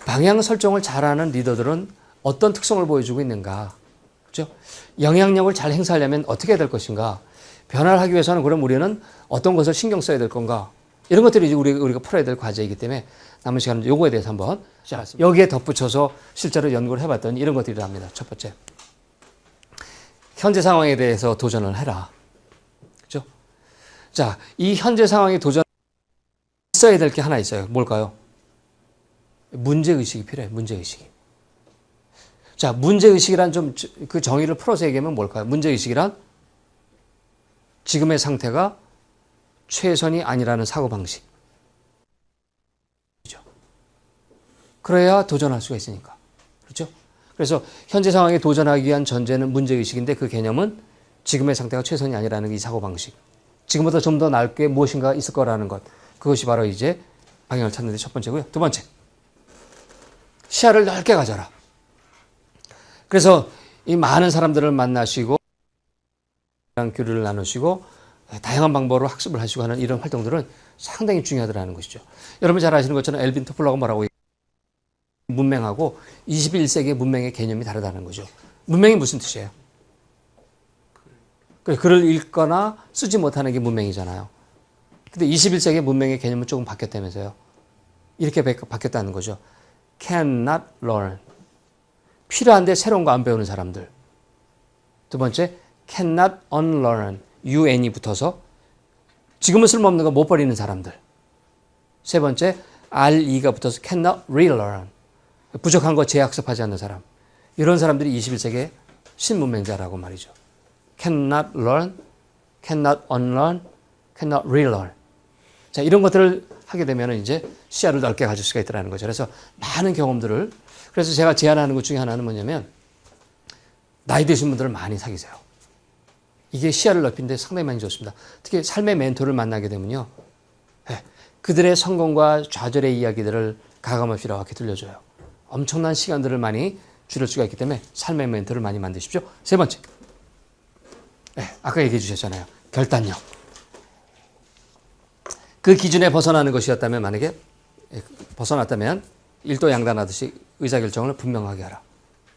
방향 설정을 잘하는 리더들은 어떤 특성을 보여주고 있는가? 그렇죠? 영향력을 잘 행사하려면 어떻게 해야 될 것인가? 변화를 하기 위해서는 그럼 우리는 어떤 것을 신경 써야 될 건가? 이런 것들이 이제 우리가 풀어야 될 과제이기 때문에 남은 시간은 요거에 대해서 한번 여기에 덧붙여서 실제로 연구를 해봤더니 이런 것들이랍니다. 첫 번째, 현재 상황에 대해서 도전을 해라. 그렇죠? 자, 이 현재 상황에 도전 있어야 될 게 하나 있어요. 뭘까요? 문제의식이 필요해요. 문제의식이. 자, 문제의식이란 좀 그 정의를 풀어서 얘기하면 뭘까요? 문제의식이란 지금의 상태가 최선이 아니라는 사고방식. 그래야 도전할 수가 있으니까. 그렇죠? 그래서 현재 상황에 도전하기 위한 전제는 문제의식인데 그 개념은 지금의 상태가 최선이 아니라는 이 사고방식. 지금보다 좀 더 나을 게 무엇인가 있을 거라는 것. 그것이 바로 이제 방향을 찾는 데 첫 번째고요. 두 번째, 시야를 넓게 가져라. 그래서 이 많은 사람들을 만나시고 교류를 나누시고 다양한 방법으로 학습을 하시고 하는 이런 활동들은 상당히 중요하다는 것이죠. 여러분 잘 아시는 것처럼 엘빈 토플러가 뭐라고 문맹하고 21세기의 문맹의 개념이 다르다는 거죠. 문맹이 무슨 뜻이에요? 글을 읽거나 쓰지 못하는 게 문맹이잖아요. 근데 21세기의 문맹의 개념은 조금 바뀌었다면서요. 이렇게 바뀌었다는 거죠. cannot learn. 필요한데 새로운 거 안 배우는 사람들. 두 번째, cannot unlearn. un이 붙어서 지금은 쓸모없는 거 못 버리는 사람들. 세 번째, re가 붙어서 cannot relearn. 부족한 거 재학습하지 않는 사람. 이런 사람들이 21세기의 신문맹자라고 말이죠. cannot learn, cannot unlearn, cannot relearn. 자, 이런 것들을 하게 되면 이제 시야를 넓게 가질 수가 있다는 거죠. 그래서 많은 경험들을, 그래서 제가 제안하는 것 중에 하나는 뭐냐면, 나이 드신 분들을 많이 사귀세요. 이게 시야를 넓히는데 상당히 많이 좋습니다. 특히 삶의 멘토를 만나게 되면요. 네, 그들의 성공과 좌절의 이야기들을 가감없이 이렇게 들려줘요. 엄청난 시간들을 많이 줄일 수가 있기 때문에 삶의 멘토를 많이 만드십시오. 세 번째. 네, 아까 얘기해 주셨잖아요. 결단력. 그 기준에 벗어나는 것이었다면, 만약에 벗어났다면 일도양단하듯이 의사결정을 분명하게 하라.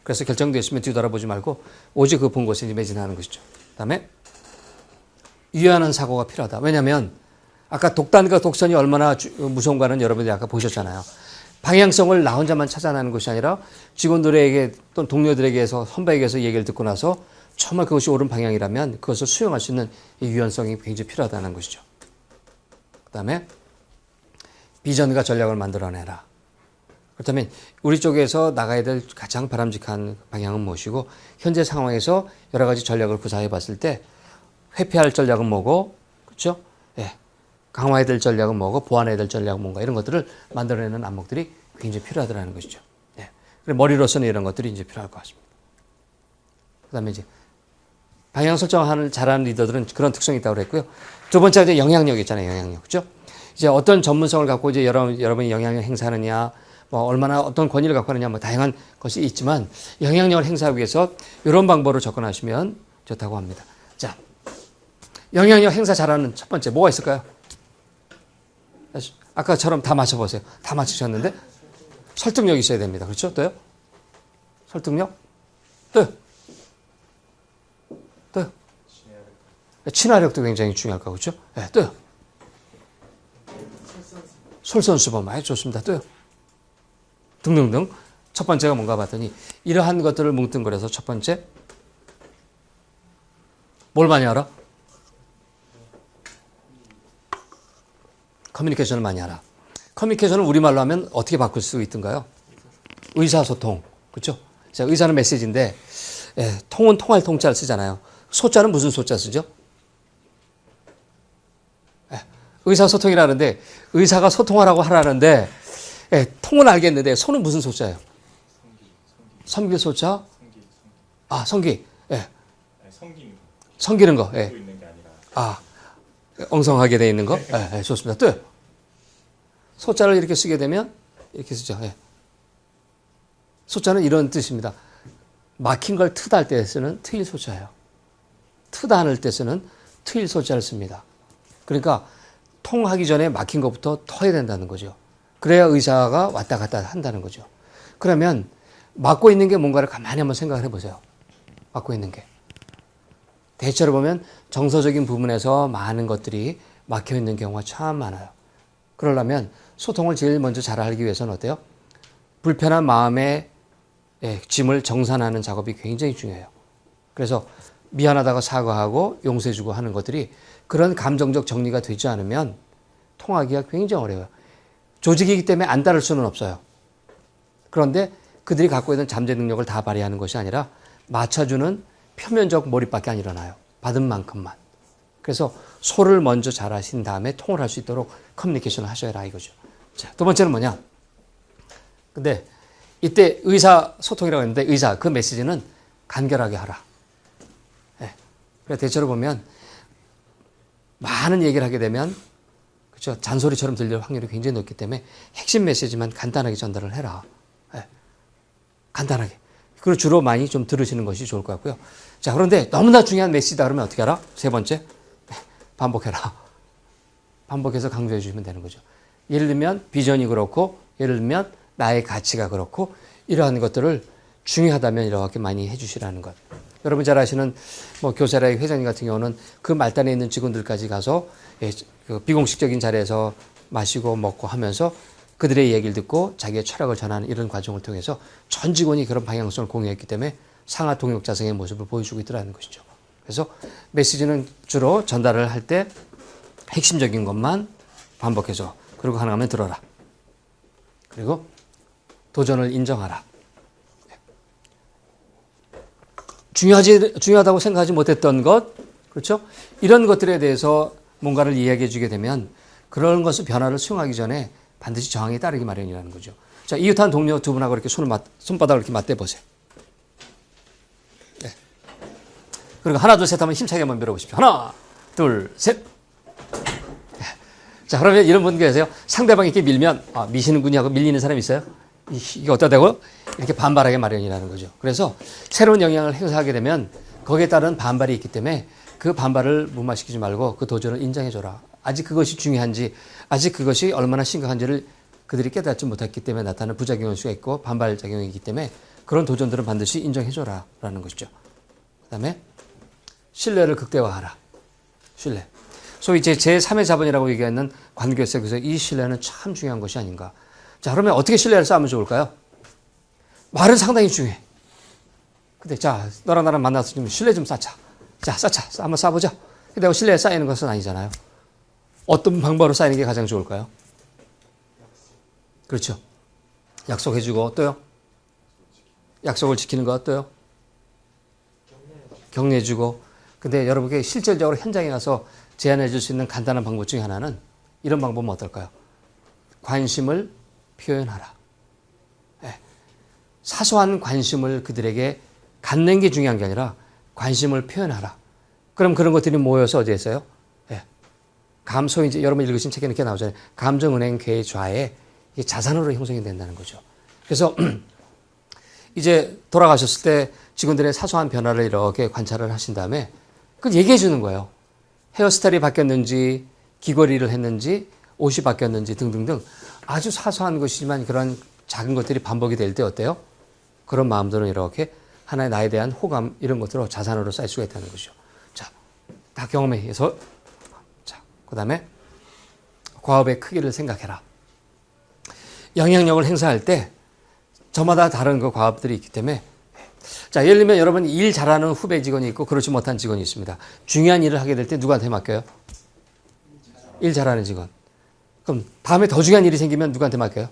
그래서 결정되었으면 뒤돌아보지 말고 오직 그 본 곳에 매진하는 것이죠. 그 다음에 유연한 사고가 필요하다. 왜냐하면 아까 독단과 독선이 얼마나 무서운가는 여러분들이 아까 보셨잖아요. 방향성을 나 혼자만 찾아내는 것이 아니라 직원들에게 또는 동료들에게서 선배에게서 얘기를 듣고 나서 정말 그것이 옳은 방향이라면 그것을 수용할 수 있는 이 유연성이 굉장히 필요하다는 것이죠. 그 다음에 비전과 전략을 만들어내라. 그렇다면 우리 쪽에서 나가야 될 가장 바람직한 방향은 무엇이고 현재 상황에서 여러 가지 전략을 구사해 봤을 때 회피할 전략은 뭐고, 그렇죠? 예. 강화해야 될 전략은 뭐고, 보완해야 될 전략은 뭔가, 이런 것들을 만들어내는 안목들이 굉장히 필요하다는 것이죠. 예. 그리고 머리로서는 이런 것들이 이제 필요할 것 같습니다. 그 다음에 이제 방향 설정하는 잘하는 리더들은 그런 특성이 있다고 그랬고요. 두 번째가 이제 영향력 있잖아요. 영향력. 그렇죠? 이제 어떤 전문성을 갖고 이제 여러분이 영향력 행사하느냐, 뭐 얼마나 어떤 권위를 갖고 하느냐, 뭐 다양한 것이 있지만 영향력을 행사하기 위해서 이런 방법으로 접근하시면 좋다고 합니다. 자, 영향력 행사 잘하는 첫 번째 뭐가 있을까요? 아까처럼 다 맞춰보세요. 다 맞추셨는데 설득력이 있어야 됩니다. 그렇죠? 또요? 설득력? 또요? 또요? 친화력도 굉장히 중요할 거고, 그렇죠? 네, 또요? 솔선수범. 아주 좋습니다. 또요? 등등등. 첫 번째가 뭔가 봤더니 이러한 것들을 뭉뚱그려서 첫 번째 뭘 많이 알아? 커뮤니케이션을 많이 하라. 커뮤니케이션을 우리말로 하면 어떻게 바꿀 수 있던가요? 의사소통. 그렇죠? 자, 의사는 메시지인데 예, 통은 통할 통자를 쓰잖아요. 소자는 무슨 소자 쓰죠? 예, 의사소통이라는데 의사가 소통하라고 하라는데 예, 통은 알겠는데 소는 무슨 소자예요? 섬길 소자? 아, 섬기. 예. 섬기는 거. 예. 아, 엉성하게 돼 있는 거? 예, 예, 좋습니다. 또요. 소자를 이렇게 쓰게 되면 이렇게 쓰죠. 예. 소자는 이런 뜻입니다. 막힌 걸 트다 할 때 쓰는 트일 소자예요. 트다 않을 때 쓰는 트일 소자를 씁니다. 그러니까 통하기 전에 막힌 것부터 터야 된다는 거죠. 그래야 의사가 왔다 갔다 한다는 거죠. 그러면 막고 있는 게 뭔가를 가만히 한번 생각을 해보세요. 막고 있는 게. 대체로 보면 정서적인 부분에서 많은 것들이 막혀 있는 경우가 참 많아요. 그러려면 소통을 제일 먼저 잘 알기 위해서는 어때요? 불편한 마음의 짐을 정산하는 작업이 굉장히 중요해요. 그래서 미안하다고 사과하고 용서해주고 하는 것들이 그런 감정적 정리가 되지 않으면 통하기가 굉장히 어려워요. 조직이기 때문에 안 따를 수는 없어요. 그런데 그들이 갖고 있는 잠재 능력을 다 발휘하는 것이 아니라 맞춰주는 표면적 몰입밖에 안 일어나요. 받은 만큼만. 그래서 소를 먼저 잘 하신 다음에 통을 할 수 있도록 커뮤니케이션을 하셔야 라 이거죠. 자, 두 번째는 뭐냐? 근데 이때 의사소통이라고 했는데 의사, 그 메시지는 간결하게 하라. 예. 그래서 대체로 보면 많은 얘기를 하게 되면 그렇죠? 잔소리처럼 들릴 확률이 굉장히 높기 때문에 핵심 메시지만 간단하게 전달을 해라. 예. 간단하게. 그리고 주로 많이 좀 들으시는 것이 좋을 것 같고요. 자, 그런데 너무나 중요한 메시지다 그러면 어떻게 하라? 세 번째, 반복해라. 반복해서 강조해 주시면 되는 거죠. 예를 들면 비전이 그렇고, 예를 들면 나의 가치가 그렇고, 이러한 것들을 중요하다면 이렇게 많이 해 주시라는 것. 여러분 잘 아시는 뭐 교사라의 회장님 같은 경우는 그 말단에 있는 직원들까지 가서 그 비공식적인 자리에서 마시고 먹고 하면서 그들의 얘기를 듣고 자기의 철학을 전하는 이런 과정을 통해서 전 직원이 그런 방향성을 공유했기 때문에 상하 동역자성의 모습을 보여주고 있더라는 것이죠. 그래서 메시지는 주로 전달을 할 때 핵심적인 것만 반복해서 그리고 가능하면 들어라. 그리고 도전을 인정하라. 중요하다고 생각하지 못했던 것, 그렇죠? 이런 것들에 대해서 뭔가를 이야기해 주게 되면 그런 것을 변화를 수용하기 전에 반드시 저항이 따르기 마련이라는 거죠. 자, 이웃한 동료 두 분하고 이렇게 손바닥을 이렇게 맞대 보세요. 네. 그리고 하나, 둘, 셋 하면 힘차게 한번 밀어보십시오. 하나, 둘, 셋. 네. 자, 그러면 이런 분 계세요. 상대방이 이렇게 밀면, 미시는군요 하고 밀리는 사람 있어요? 이게 어디다 대고? 이렇게 반발하게 마련이라는 거죠. 그래서 새로운 영향을 행사하게 되면 거기에 따른 반발이 있기 때문에 그 반발을 무마시키지 말고 그 도전을 인정해줘라. 아직 그것이 중요한지, 아직 그것이 얼마나 심각한지를 그들이 깨닫지 못했기 때문에 나타나는 부작용일 수가 있고 반발작용이기 때문에 그런 도전들은 반드시 인정해줘라 라는 것이죠. 그 다음에 신뢰를 극대화하라. 신뢰. 소위 이제 제3의 자본이라고 얘기하는 관계에서 이 신뢰는 참 중요한 것이 아닌가. 자, 그러면 어떻게 신뢰를 쌓으면 좋을까요? 말은 상당히 중요해. 근데 자, 너랑 나랑 만나서 좀 신뢰 좀 쌓자. 자, 쌓자. 한번 쌓아보자. 근데 신뢰에 쌓이는 것은 아니잖아요. 어떤 방법으로 쌓이는 게 가장 좋을까요? 그렇죠. 약속해주고 또요? 약속을 지키는 것 또요? 격려해주고. 근데 여러분께 실질적으로 현장에 가서 제안해 줄 수 있는 간단한 방법 중에 하나는 이런 방법은 어떨까요? 관심을 표현하라. 네. 사소한 관심을 그들에게 갖는 게 중요한 게 아니라 관심을 표현하라. 그럼 그런 것들이 모여서 어디에 있어요? 네. 소위 이제 여러분 읽으신 책에 이렇게 나오잖아요. 감정은행 궤 좌에 이게 자산으로 형성이 된다는 거죠. 그래서 이제 돌아가셨을 때 직원들의 사소한 변화를 이렇게 관찰을 하신 다음에 그걸 얘기해 주는 거예요. 헤어스타일이 바뀌었는지, 귀걸이를 했는지, 옷이 바뀌었는지 등등등 아주 사소한 것이지만 그런 작은 것들이 반복이 될 때 어때요? 그런 마음들은 이렇게 하나의 나에 대한 호감 이런 것들로 자산으로 쌓일 수가 있다는 것이죠. 자, 다 경험해서 자, 그 다음에 과업의 크기를 생각해라. 영향력을 행사할 때 저마다 다른 그 과업들이 있기 때문에 자, 예를 들면 여러분 일 잘하는 후배 직원이 있고 그렇지 못한 직원이 있습니다. 중요한 일을 하게 될 때 누구한테 맡겨요? 일 잘하는 직원. 그럼 다음에 더 중요한 일이 생기면 누구한테 맡겨요?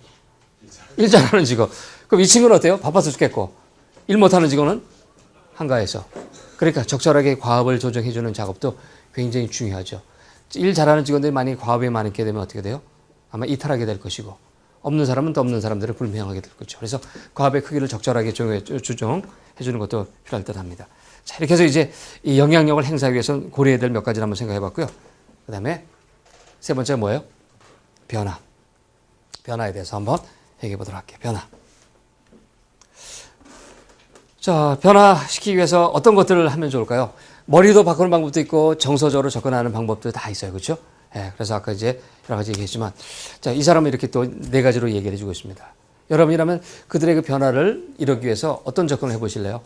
일 잘하는 직원. 그럼 이 친구는 어때요? 바빠서 죽겠고. 일 못하는 직원은 한가해서. 그러니까 적절하게 과업을 조정해주는 작업도 굉장히 중요하죠. 일 잘하는 직원들이 만약에 과업이 많게 되면 어떻게 돼요? 아마 이탈하게 될 것이고 없는 사람은 또 없는 사람들을 불명하게 될 거죠. 그래서 과업의 크기를 적절하게 조정해주는 것도 필요할 듯 합니다. 자, 이렇게 해서 이제 이 영향력을 행사하기 위해서 고려해야 될 몇 가지를 한번 생각해 봤고요. 그 다음에 세 번째 뭐예요? 변화. 변화에 대해서 한번 얘기해 보도록 할게요. 변화. 자, 변화시키기 위해서 어떤 것들을 하면 좋을까요? 머리도 바꾸는 방법도 있고 정서적으로 접근하는 방법도 다 있어요. 그렇죠? 예, 그래서 아까 이제 여러 가지 얘기했지만 자, 이 사람은 이렇게 또 네 가지로 얘기를 해주고 있습니다. 여러분이라면 그들의 그 변화를 이루기 위해서 어떤 접근을 해보실래요?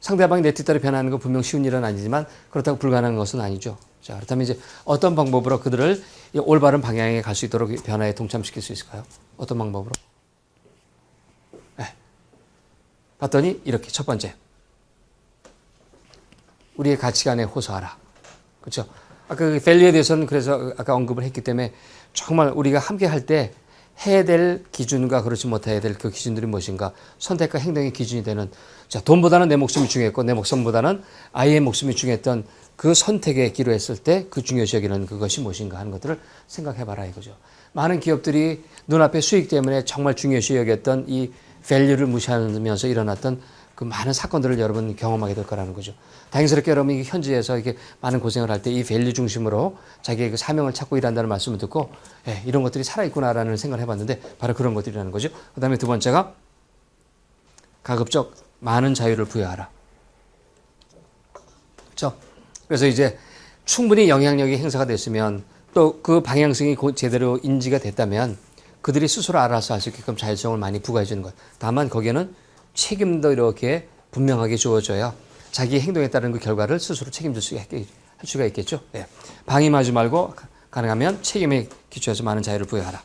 상대방이 내 뜻대로 변하는 건 분명 쉬운 일은 아니지만 그렇다고 불가능한 것은 아니죠. 자, 그렇다면 이제 어떤 방법으로 그들을 올바른 방향에 갈 수 있도록 변화에 동참시킬 수 있을까요? 어떤 방법으로? 네. 봤더니 이렇게 첫 번째. 우리의 가치관에 호소하라. 그렇죠? 아까 그 밸류에 대해서는 그래서 아까 언급을 했기 때문에 정말 우리가 함께 할 때 해야 될 기준과 그렇지 못해야 될 그 기준들이 무엇인가 선택과 행동의 기준이 되는 자, 돈보다는 내 목숨이 중요했고 내 목숨보다는 아이의 목숨이 중요했던 그 선택에 기로했을 때 그 중요시 여기는 그것이 무엇인가 하는 것들을 생각해봐라 이거죠. 많은 기업들이 눈앞의 수익 때문에 정말 중요시 여겼던 이 밸류를 무시하면서 일어났던 그 많은 사건들을 여러분 경험하게 될 거라는 거죠. 다행스럽게 여러분이 현지에서 이렇게 많은 고생을 할 때 이 밸류 중심으로 자기의 그 사명을 찾고 일한다는 말씀을 듣고 이런 것들이 살아있구나라는 생각을 해봤는데 바로 그런 것들이라는 거죠. 그 다음에 두 번째가 가급적 많은 자유를 부여하라. 그렇죠? 그래서 이제 충분히 영향력이 행사가 됐으면 또 그 방향성이 제대로 인지가 됐다면 그들이 스스로 알아서 할 수 있게끔 자율성을 많이 부과해 주는 것. 다만 거기에는 책임도 이렇게 분명하게 주어져야 자기 행동에 따른 그 결과를 스스로 책임질 수가 있겠죠. 예. 방임하지 말고 가능하면 책임에 기초해서 많은 자유를 부여하라.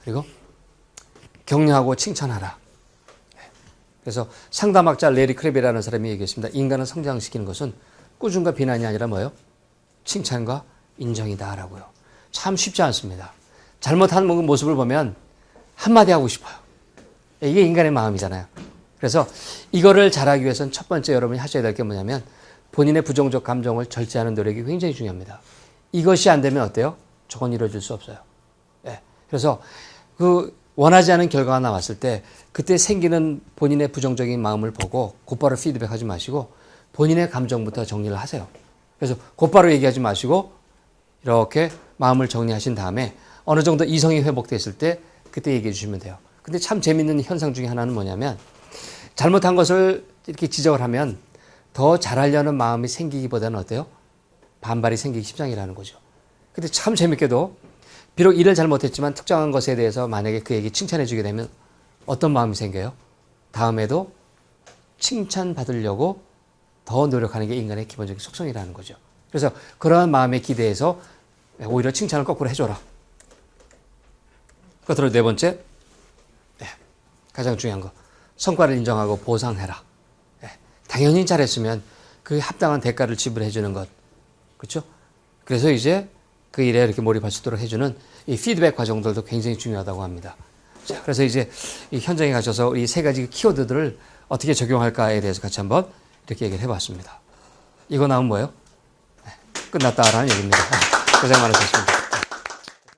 그리고 격려하고 칭찬하라. 그래서 상담학자 레리 크랩이라는 사람이 얘기했습니다. 인간을 성장시키는 것은 꾸중과 비난이 아니라 뭐예요? 칭찬과 인정이다라고요. 참 쉽지 않습니다. 잘못한 모습을 보면 한마디 하고 싶어요. 이게 인간의 마음이잖아요. 그래서 이거를 잘하기 위해서는 첫 번째 여러분이 하셔야 될 게 뭐냐면 본인의 부정적 감정을 절제하는 노력이 굉장히 중요합니다. 이것이 안 되면 어때요? 저건 이루어질 수 없어요. 예. 그래서 그 원하지 않은 결과가 나왔을 때 그때 생기는 본인의 부정적인 마음을 보고 곧바로 피드백하지 마시고 본인의 감정부터 정리를 하세요. 그래서 곧바로 얘기하지 마시고 이렇게 마음을 정리하신 다음에 어느 정도 이성이 회복됐을 때 그때 얘기해 주시면 돼요. 근데 참 재밌는 현상 중에 하나는 뭐냐면 잘못한 것을 이렇게 지적을 하면 더 잘하려는 마음이 생기기보다는 어때요? 반발이 생기기 십상이라는 거죠. 근데 참 재밌게도 비록 일을 잘못했지만 특정한 것에 대해서 만약에 그에게 칭찬해 주게 되면 어떤 마음이 생겨요? 다음에도 칭찬받으려고 더 노력하는 게 인간의 기본적인 속성이라는 거죠. 그래서 그러한 마음에 기대해서 오히려 칭찬을 거꾸로 해줘라. 끝으로 네 번째, 가장 중요한 거, 성과를 인정하고 보상해라. 당연히 잘했으면 그 합당한 대가를 지불해 주는 것. 그렇죠? 그래서 이제 그 일에 이렇게 몰입할 수 있도록 해주는 이 피드백 과정들도 굉장히 중요하다고 합니다. 자, 그래서 이제 이 현장에 가셔서 이 세 가지 키워드들을 어떻게 적용할까에 대해서 같이 한번 이렇게 얘기를 해봤습니다. 이거 나오면 뭐예요? 끝났다라는 얘기입니다. 고생 많으셨습니다.